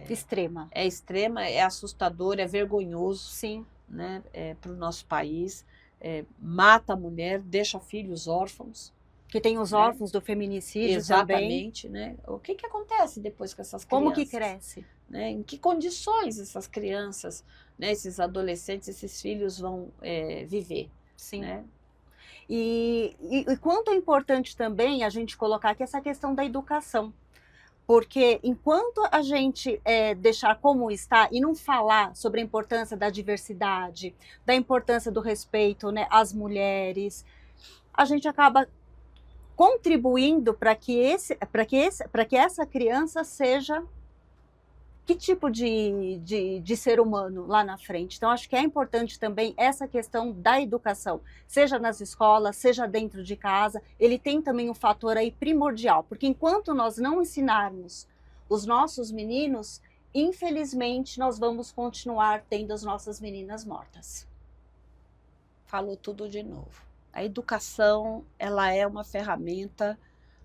extrema. É extrema, é assustador, é vergonhoso. Sim. Né, para o nosso país. Mata a mulher, deixa filhos órfãos. Que tem os órfãos do feminicídio Exatamente, também. Né? O que acontece depois com essas crianças? Como que cresce? Né? Em que condições essas crianças, né, esses adolescentes, esses filhos vão viver? Sim. Né? E quanto é importante também a gente colocar aqui essa questão da educação. Porque enquanto a gente deixar como está e não falar sobre a importância da diversidade, da importância do respeito, né, às mulheres, a gente acaba contribuindo para que essa criança seja que tipo de ser humano lá na frente. Então, acho que é importante também essa questão da educação, seja nas escolas, seja dentro de casa. Ele tem também um fator aí primordial, porque enquanto nós não ensinarmos os nossos meninos, infelizmente, nós vamos continuar tendo as nossas meninas mortas. Falou tudo de novo. A educação, ela é uma ferramenta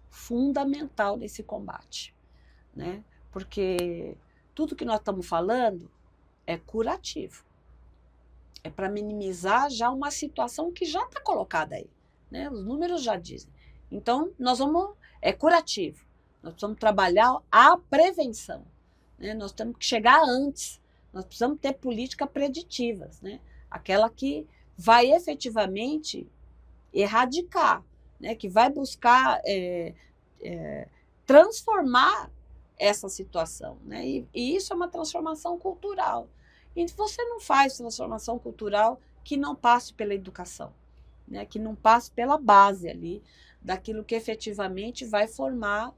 fundamental nesse combate, né? Porque tudo que nós estamos falando é curativo. É para minimizar já uma situação que já está colocada aí, né? Os números já dizem. Então, é curativo. Nós precisamos trabalhar a prevenção, né? Nós temos que chegar antes. Nós precisamos ter políticas preditivas, né? Aquela que vai efetivamente erradicar, né? Que vai buscar transformar essa situação, né? E isso é uma transformação cultural. E você não faz transformação cultural que não passe pela educação, né? Que não passe pela base ali daquilo que efetivamente vai formar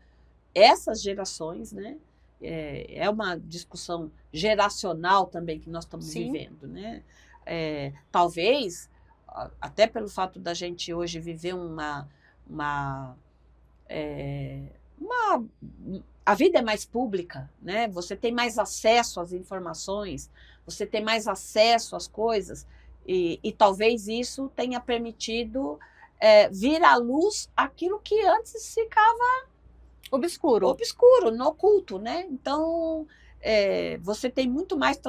essas gerações, né? É uma discussão geracional também que nós estamos vivendo, né? Talvez, até pelo fato da gente hoje viver a vida é mais pública, né? Você tem mais acesso às informações, você tem mais acesso às coisas, e talvez isso tenha permitido vir à luz aquilo que antes ficava obscuro, no oculto, né? Então, você tem muito mais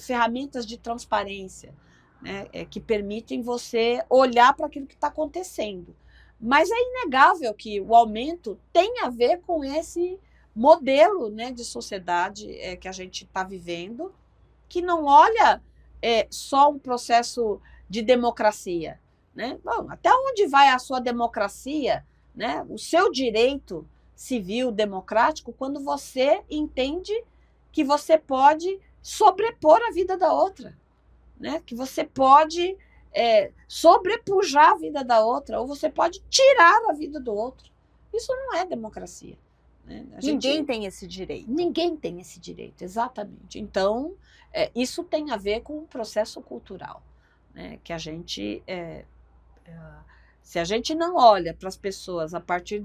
ferramentas de transparência, né? Que permitem você olhar para aquilo que está acontecendo. Mas é inegável que o aumento tem a ver com esse modelo, né, de sociedade que a gente está vivendo, que não olha só um processo de democracia. Né? Bom, até onde vai a sua democracia, né? O seu direito civil, democrático, quando você entende que você pode sobrepor a vida da outra, né? Que você pode sobrepujar a vida da outra, ou você pode tirar a vida do outro. Isso não é democracia. Né? Ninguém tem esse direito. Ninguém tem esse direito, exatamente. Então, isso tem a ver com o processo cultural, né? Que a gente, se a gente não olha para as pessoas a partir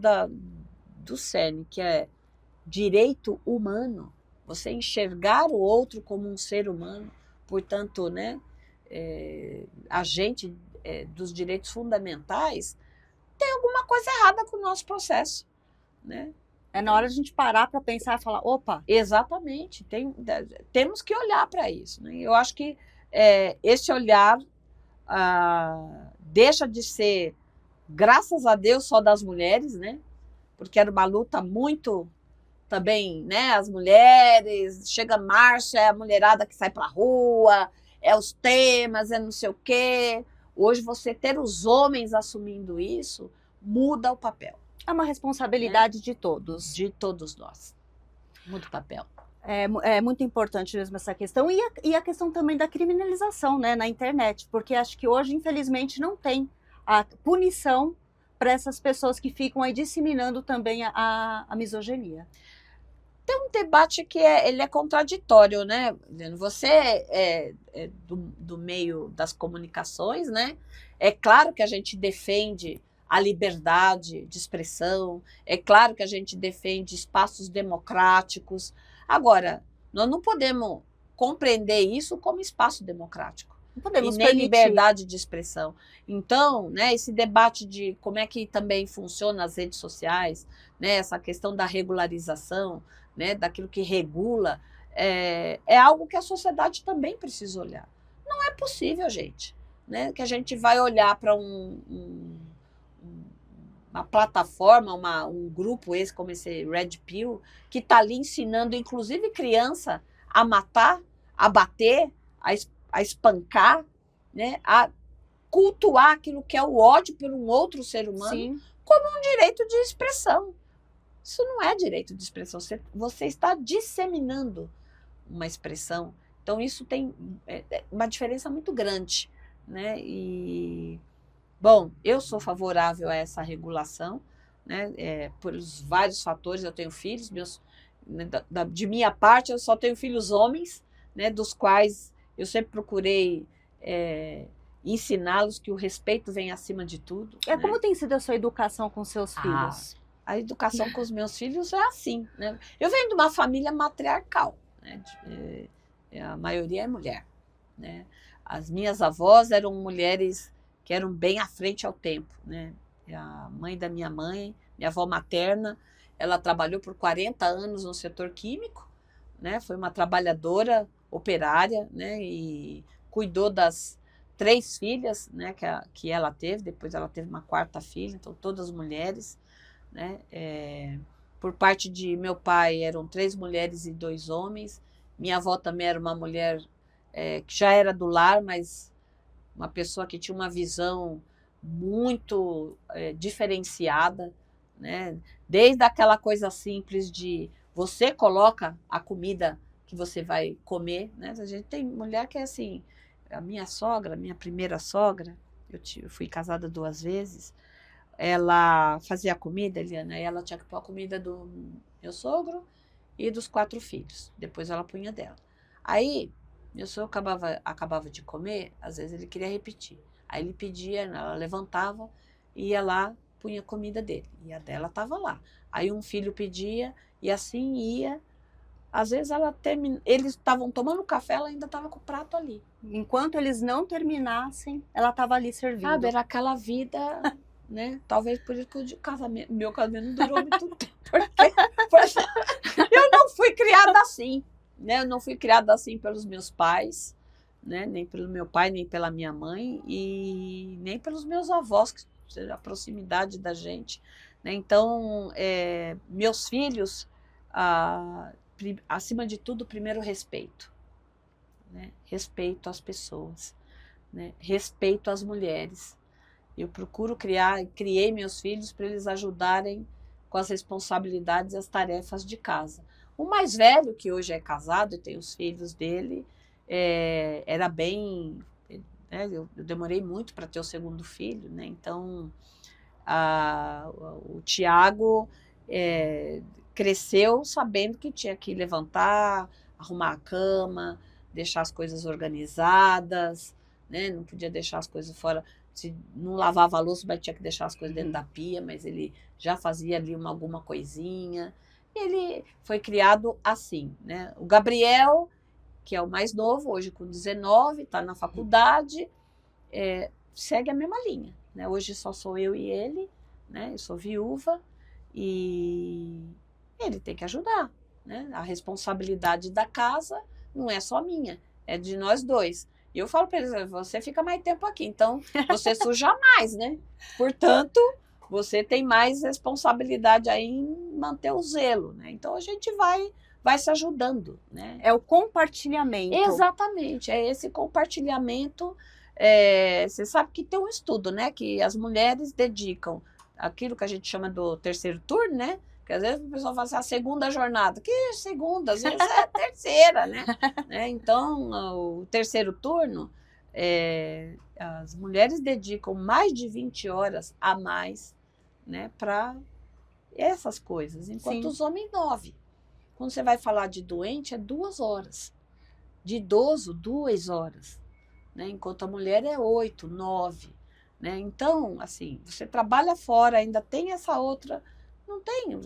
do cerne, que é direito humano, você enxergar o outro como um ser humano, portanto, né, agente dos direitos fundamentais, tem alguma coisa errada com o nosso processo, né? É na hora de a gente parar para pensar e falar, opa. Exatamente, temos que olhar para isso. Né? Eu acho que esse olhar deixa de ser, graças a Deus, só das mulheres, né? Porque era uma luta muito também, né? As mulheres, chega marcha, é a mulherada que sai para a rua, é os temas, é não sei o quê. Hoje, você ter os homens assumindo isso muda o papel. É uma responsabilidade de todos. De todos nós. Muda o papel. É muito importante mesmo essa questão. E a questão também da criminalização, né, na internet. Porque acho que hoje, infelizmente, não tem a punição para essas pessoas que ficam aí disseminando também a misoginia. Tem um debate que ele é contraditório, né? Você é do meio das comunicações, né? É claro que a gente defende a liberdade de expressão, é claro que a gente defende espaços democráticos. Agora, nós não podemos compreender isso como espaço democrático. Não podemos e nem permitir. Liberdade de expressão. Então, né, esse debate de como é que também funciona as redes sociais, né, essa questão da regularização, né, daquilo que regula, é algo que a sociedade também precisa olhar. Não é possível, gente, né, que a gente vai olhar para uma plataforma, um grupo como esse Red Pill, que está ali ensinando, inclusive, criança a matar, a bater, a espancar, né, a cultuar aquilo que é o ódio por um outro ser humano. Sim. Como um direito de expressão. Isso não é direito de expressão. Você está disseminando uma expressão. Então, isso tem uma diferença muito grande, né? E, bom, eu sou favorável a essa regulação, né? Por vários fatores. Eu tenho filhos, de minha parte, eu só tenho filhos homens, né? Dos quais eu sempre procurei ensiná-los que o respeito vem acima de tudo. Né? Como tem sido a sua educação com seus filhos? A educação com os meus filhos é assim, né? Eu venho de uma família matriarcal, né? A maioria é mulher, né? As minhas avós eram mulheres que eram bem à frente ao tempo, né? A mãe da minha mãe, minha avó materna, ela trabalhou por 40 anos no setor químico, né? Foi uma trabalhadora operária, né? E cuidou das 3 filhas, né? Que ela teve. Depois ela teve uma 4ª filha, então todas mulheres. Né? Por parte de meu pai eram 3 mulheres e 2 homens. Minha avó também era uma mulher que já era do lar, mas uma pessoa que tinha uma visão muito diferenciada, né? Desde aquela coisa simples de você coloca a comida que você vai comer, né? A gente tem mulher que é assim, a minha sogra, minha primeira sogra, eu fui casada 2 vezes. Ela fazia a comida, Eliana, e ela tinha que pôr a comida do meu sogro e dos 4 filhos. Depois ela punha dela. Aí, meu sogro acabava de comer, às vezes ele queria repetir. Aí ele pedia, ela levantava, ia lá, punha a comida dele. E a dela estava lá. Aí um filho pedia, e assim ia. Às vezes eles estavam tomando café, ela ainda estava com o prato ali. Enquanto eles não terminassem, ela estava ali servindo. Sabe, era aquela vida... Né? Talvez por isso que meu casamento não durou muito tempo, porque eu não fui criada assim, né? Eu não fui criada assim pelos meus pais, né? Nem pelo meu pai, nem pela minha mãe e nem pelos meus avós, que a proximidade da gente, né? Então, meus filhos, acima de tudo, primeiro respeito, né? Respeito às pessoas, né? Respeito às mulheres. Eu procuro criei meus filhos para eles ajudarem com as responsabilidades e as tarefas de casa. O mais velho, que hoje é casado e tem os filhos dele, era bem... Né, eu demorei muito para ter o segundo filho, né? Então, o Tiago cresceu sabendo que tinha que levantar, arrumar a cama, deixar as coisas organizadas, né? Não podia deixar as coisas fora. Se não lavava a louça, mas tinha que deixar as coisas dentro da pia, mas ele já fazia ali alguma coisinha. Ele foi criado assim, né? O Gabriel, que é o mais novo, hoje com 19, está na faculdade, segue a mesma linha, né? Hoje só sou eu e ele, né? Eu sou viúva e ele tem que ajudar, né? A responsabilidade da casa não é só minha, é de nós dois. E eu falo para ele, você fica mais tempo aqui, então você suja mais, né? Portanto, você tem mais responsabilidade aí em manter o zelo, né? Então a gente vai se ajudando, né? É o compartilhamento. Exatamente, é esse compartilhamento. Você sabe que tem um estudo, né? Que as mulheres dedicam aquilo que a gente chama do terceiro turno, né? Porque às vezes o pessoal fala assim, a segunda jornada. Que segunda? Às vezes é a terceira, né? Então, o terceiro turno, as mulheres dedicam mais de 20 horas a mais, né, para essas coisas, enquanto os homens 9. Quando você vai falar de doente, é 2 horas. De idoso, 2 horas. Né? Enquanto a mulher é 8, 9. Né? Então, assim, você trabalha fora, ainda tem essa outra... Não tem...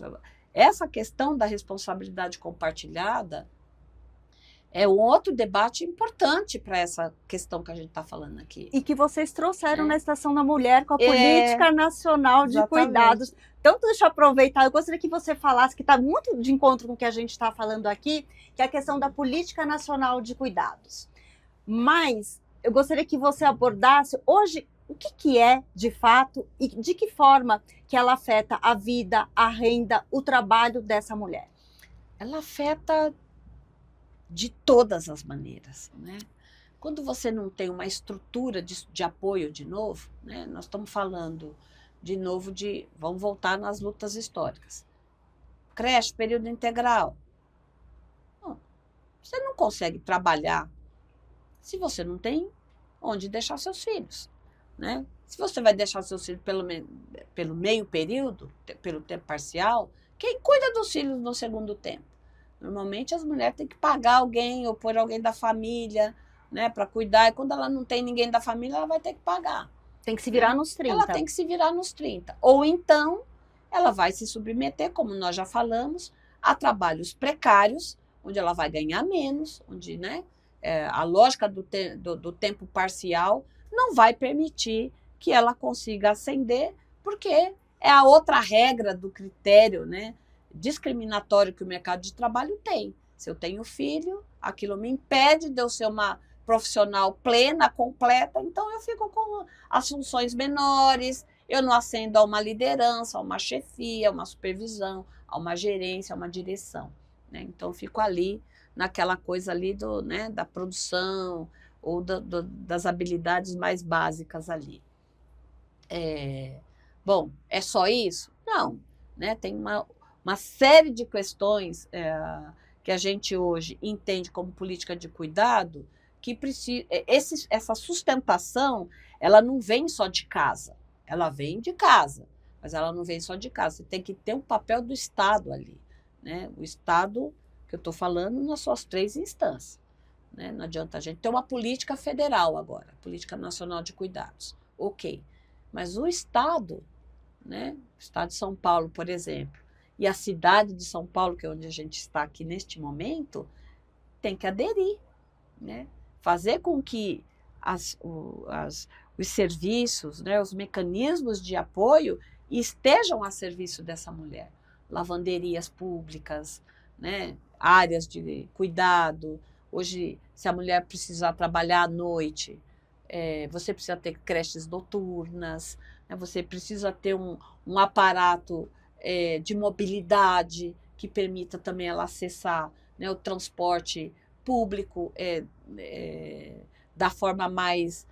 Essa questão da responsabilidade compartilhada é um outro debate importante para essa questão que a gente está falando aqui. E que vocês trouxeram na Estação da Mulher com a Política Nacional de Cuidados. Então, deixa eu aproveitar, eu gostaria que você falasse, que está muito de encontro com o que a gente está falando aqui, que é a questão da Política Nacional de Cuidados. Mas eu gostaria que você abordasse hoje o que é, de fato, e de que forma que ela afeta a vida, a renda, o trabalho dessa mulher. Ela afeta de todas as maneiras, né? Quando você não tem uma estrutura de apoio de novo, né? Nós estamos falando de novo vamos voltar nas lutas históricas. Creche, período integral. Não, você não consegue trabalhar se você não tem onde deixar seus filhos, né? Se você vai deixar seus filhos pelo meio período, pelo tempo parcial, quem cuida dos filhos no segundo tempo? Normalmente as mulheres têm que pagar alguém ou pôr alguém da família, né, para cuidar. E quando ela não tem ninguém da família, ela vai ter que pagar. Tem que se virar nos 30. Ela tem que se virar nos 30. Ou então, ela vai se submeter, como nós já falamos, a trabalhos precários, onde ela vai ganhar menos, onde, né, a lógica do tempo parcial não vai permitir que ela consiga ascender, porque é a outra regra do critério, né, discriminatório que o mercado de trabalho tem. Se eu tenho filho, aquilo me impede de eu ser uma profissional plena, completa, então eu fico com as funções menores, eu não ascendo a uma liderança, a uma chefia, a uma supervisão, a uma gerência, a uma direção, né? Então eu fico ali naquela coisa ali né, da produção ou das habilidades mais básicas ali. Bom, é só isso? Não, né? Tem uma série de questões que a gente hoje entende como política de cuidado, que essa sustentação, ela não vem só de casa, ela vem de casa, mas ela não vem só de casa, você tem que ter um papel do Estado ali, né? O Estado, que eu estou falando, nas suas 3 instâncias, né? Não adianta a gente ter uma política federal agora, Política Nacional de Cuidados, ok, mas o Estado, né? O Estado de São Paulo, por exemplo, e a cidade de São Paulo, que é onde a gente está aqui neste momento, tem que aderir, né? Fazer com que os serviços, né, os mecanismos de apoio estejam a serviço dessa mulher. Lavanderias públicas, né, áreas de cuidado. Hoje, se a mulher precisar trabalhar à noite, você precisa ter creches noturnas, né, você precisa ter um aparato de mobilidade que permita também ela acessar, né, o transporte público da forma mais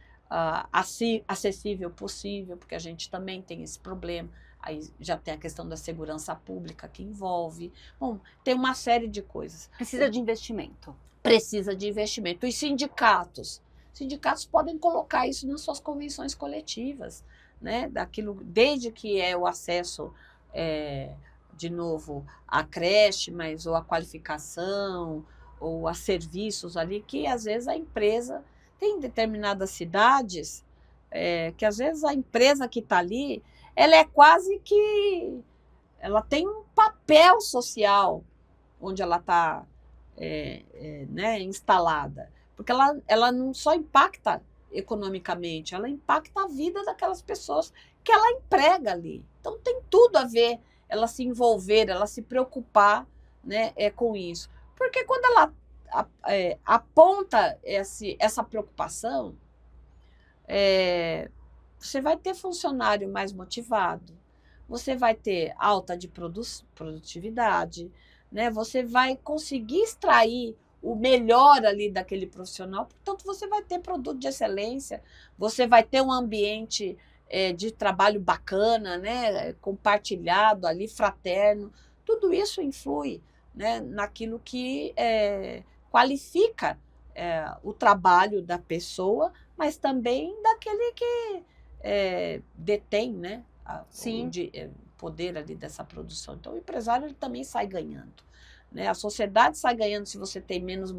acessível possível, porque a gente também tem esse problema. aí já tem a questão da segurança pública que envolve. Bom, tem uma série de coisas. Precisa de investimento. Precisa de investimento. Os sindicatos podem colocar isso nas suas convenções coletivas, né? Daquilo, desde que é o acesso, de novo, à creche, mas ou à qualificação, ou a serviços ali, que às vezes a empresa tem determinadas cidades, que às vezes a empresa que está ali, ela é quase que, ela tem um papel social onde ela está né, instalada, porque ela não só impacta economicamente, ela impacta a vida daquelas pessoas que ela emprega ali. Então tem tudo a ver ela se envolver, ela se preocupar, né, com isso. Porque quando ela aponta essa preocupação, você vai ter funcionário mais motivado, você vai ter alta de produtividade, né? Você vai conseguir extrair o melhor ali daquele profissional, portanto, você vai ter produto de excelência, você vai ter um ambiente de trabalho bacana, né? Compartilhado ali, fraterno. Tudo isso influi, né? Naquilo que qualifica o trabalho da pessoa, mas também daquele que detém, né? Sim. O poder ali dessa produção. Então, o empresário ele também sai ganhando, né? A sociedade sai ganhando se você tem menos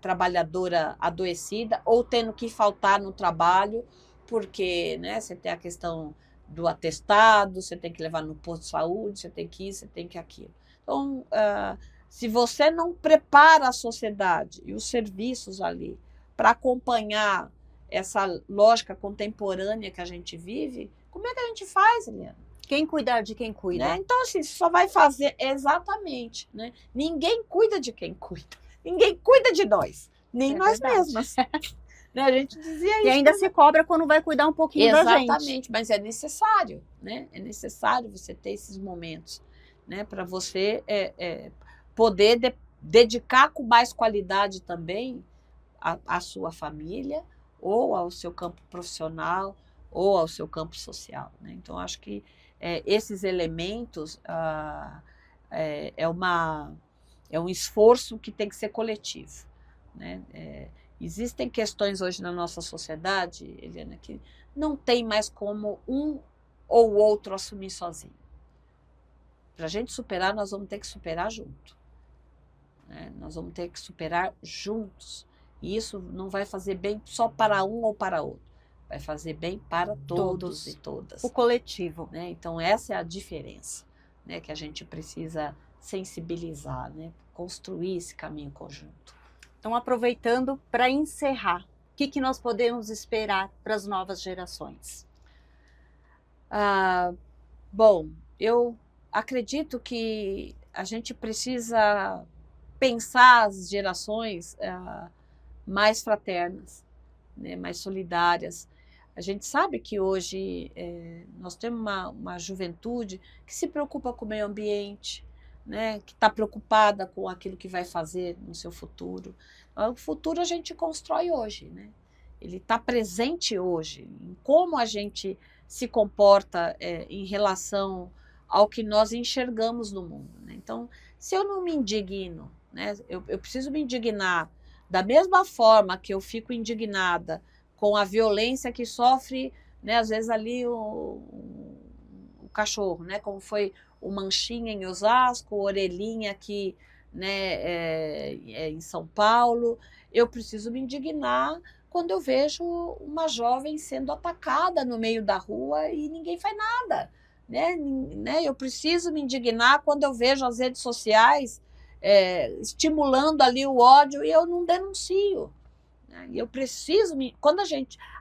trabalhadora adoecida ou tendo que faltar no trabalho, porque, né, você tem a questão do atestado, você tem que levar no posto de saúde, você tem que isso, você tem que aquilo. Então, se você não prepara a sociedade e os serviços ali para acompanhar essa lógica contemporânea que a gente vive, como é que a gente faz, Eliana? Quem cuidar de quem cuida. Né? Então, assim, só vai fazer exatamente. Né? Ninguém cuida de quem cuida. Ninguém cuida de nós. Nem nós mesmas. Né? A gente dizia isso. E ainda se cobra quando vai cuidar um pouquinho da gente. Exatamente, mas é necessário. Né? É necessário você ter esses momentos, né? Para você poder dedicar com mais qualidade também à sua família, ou ao seu campo profissional, ou ao seu campo social. Né? Então, acho que esses elementos é um esforço que tem que ser coletivo. Né? Existem questões hoje na nossa sociedade, Eliana, que não tem mais como um ou outro assumir sozinho. Para a gente superar, nós vamos ter que superar junto. Né? Nós vamos ter que superar juntos. E isso não vai fazer bem só para um ou para outro. Vai fazer bem para todos e todas. O coletivo. Né? Então, essa é a diferença, né, que a gente precisa sensibilizar, né? Construir esse caminho conjunto. Então, aproveitando para encerrar, o que nós podemos esperar para as novas gerações? Bom, eu acredito que a gente precisa pensar as gerações mais fraternas, né, mais solidárias. A gente sabe que hoje nós temos uma juventude que se preocupa com o meio ambiente, né, que está preocupada com aquilo que vai fazer no seu futuro. O futuro a gente constrói hoje, né? Ele está presente hoje, em como a gente se comporta em relação ao que nós enxergamos no mundo. Né? Então, se eu não me indigno, né, eu preciso me indignar da mesma forma que eu fico indignada com a violência que sofre, né, às vezes ali o cachorro, né, como foi o Manchinha em Osasco, o Orelhinha aqui, né, em São Paulo. Eu preciso me indignar quando eu vejo uma jovem sendo atacada no meio da rua e ninguém faz nada. Né? Eu preciso me indignar quando eu vejo as redes sociais estimulando ali o ódio e eu não denuncio. Né? Eu preciso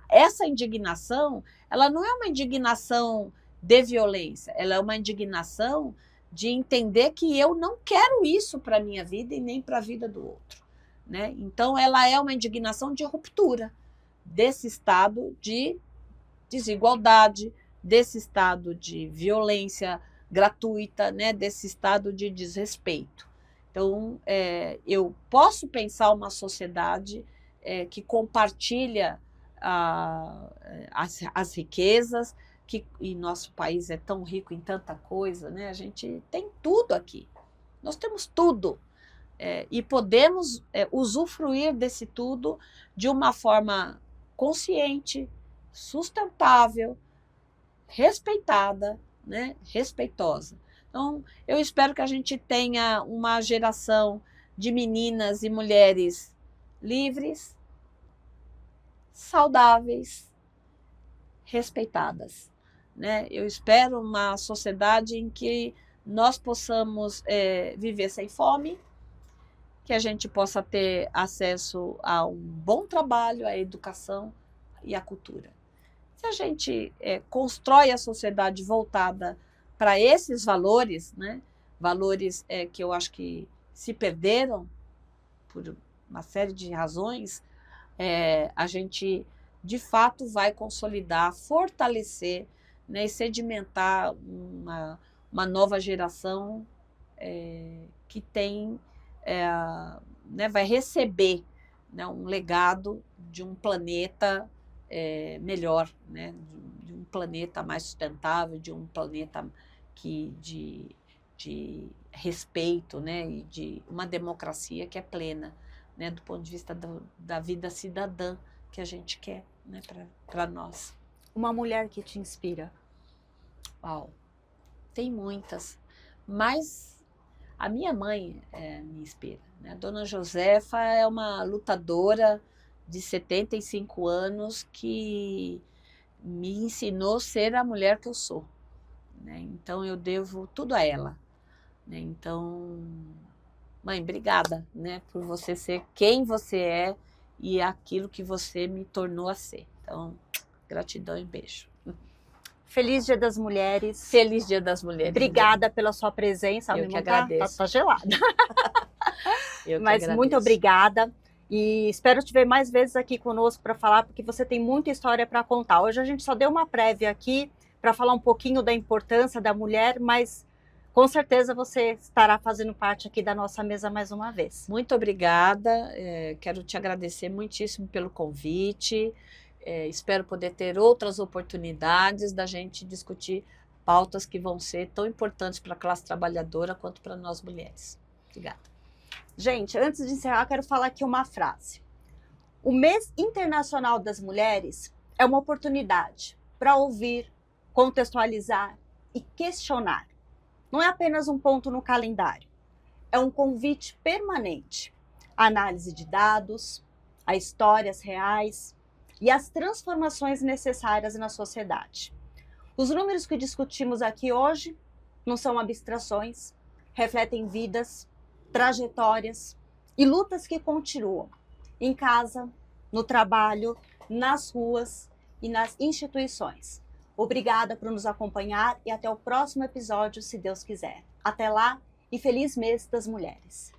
essa indignação, ela não é uma indignação de violência, ela é uma indignação de entender que eu não quero isso para a minha vida e nem para a vida do outro. Né? Então, ela é uma indignação de ruptura desse estado de desigualdade, desse estado de violência gratuita, né? Desse estado de desrespeito. Então, eu posso pensar uma sociedade que compartilha as riquezas, e nosso país é tão rico em tanta coisa, né? A gente tem tudo aqui. Nós temos tudo. E podemos usufruir desse tudo de uma forma consciente, sustentável, respeitada, né? Respeitosa. Então, eu espero que a gente tenha uma geração de meninas e mulheres livres, saudáveis, respeitadas, né? Eu espero uma sociedade em que nós possamos viver sem fome, que a gente possa ter acesso a um bom trabalho, à educação e à cultura. Se a gente constrói a sociedade voltada para esses valores, né? Valores que eu acho que se perderam por uma série de razões, a gente de fato vai consolidar, fortalecer, né, e sedimentar uma nova geração que tem, né, vai receber, né, um legado de um planeta melhor, né, de um planeta mais sustentável, de um planeta de respeito, né, e de uma democracia que é plena, né, do ponto de vista da vida cidadã que a gente quer, né, para nós. Uma mulher que te inspira? Uau, tem muitas, mas a minha mãe me inspira, né? A Dona Josefa é uma lutadora de 75 anos que me ensinou a ser a mulher que eu sou, né? Então eu devo tudo a ela, né? Então, mãe, obrigada, né, por você ser quem você é e aquilo que você me tornou a ser. Então, gratidão e beijo. Feliz Dia das Mulheres. Feliz Dia das Mulheres. Obrigada pela sua presença. Eu que agradeço. Tá gelada. Eu que Mas agradeço. muito obrigada. E espero te ver mais vezes aqui conosco para falar, porque você tem muita história para contar. Hoje a gente só deu uma prévia aqui para falar um pouquinho da importância da mulher, mas com certeza você estará fazendo parte aqui da nossa mesa mais uma vez. Muito obrigada. Quero te agradecer muitíssimo pelo convite. Espero poder ter outras oportunidades da gente discutir pautas que vão ser tão importantes para a classe trabalhadora quanto para nós mulheres. Obrigada. Gente, antes de encerrar, quero falar aqui uma frase. O Mês Internacional das Mulheres é uma oportunidade para ouvir, contextualizar e questionar. Não é apenas um ponto no calendário. É um convite permanente à análise de dados, a histórias reais e as transformações necessárias na sociedade. Os números que discutimos aqui hoje não são abstrações, refletem vidas, trajetórias e lutas que continuam em casa, no trabalho, nas ruas e nas instituições. Obrigada por nos acompanhar e até o próximo episódio, se Deus quiser. Até lá e feliz mês das mulheres.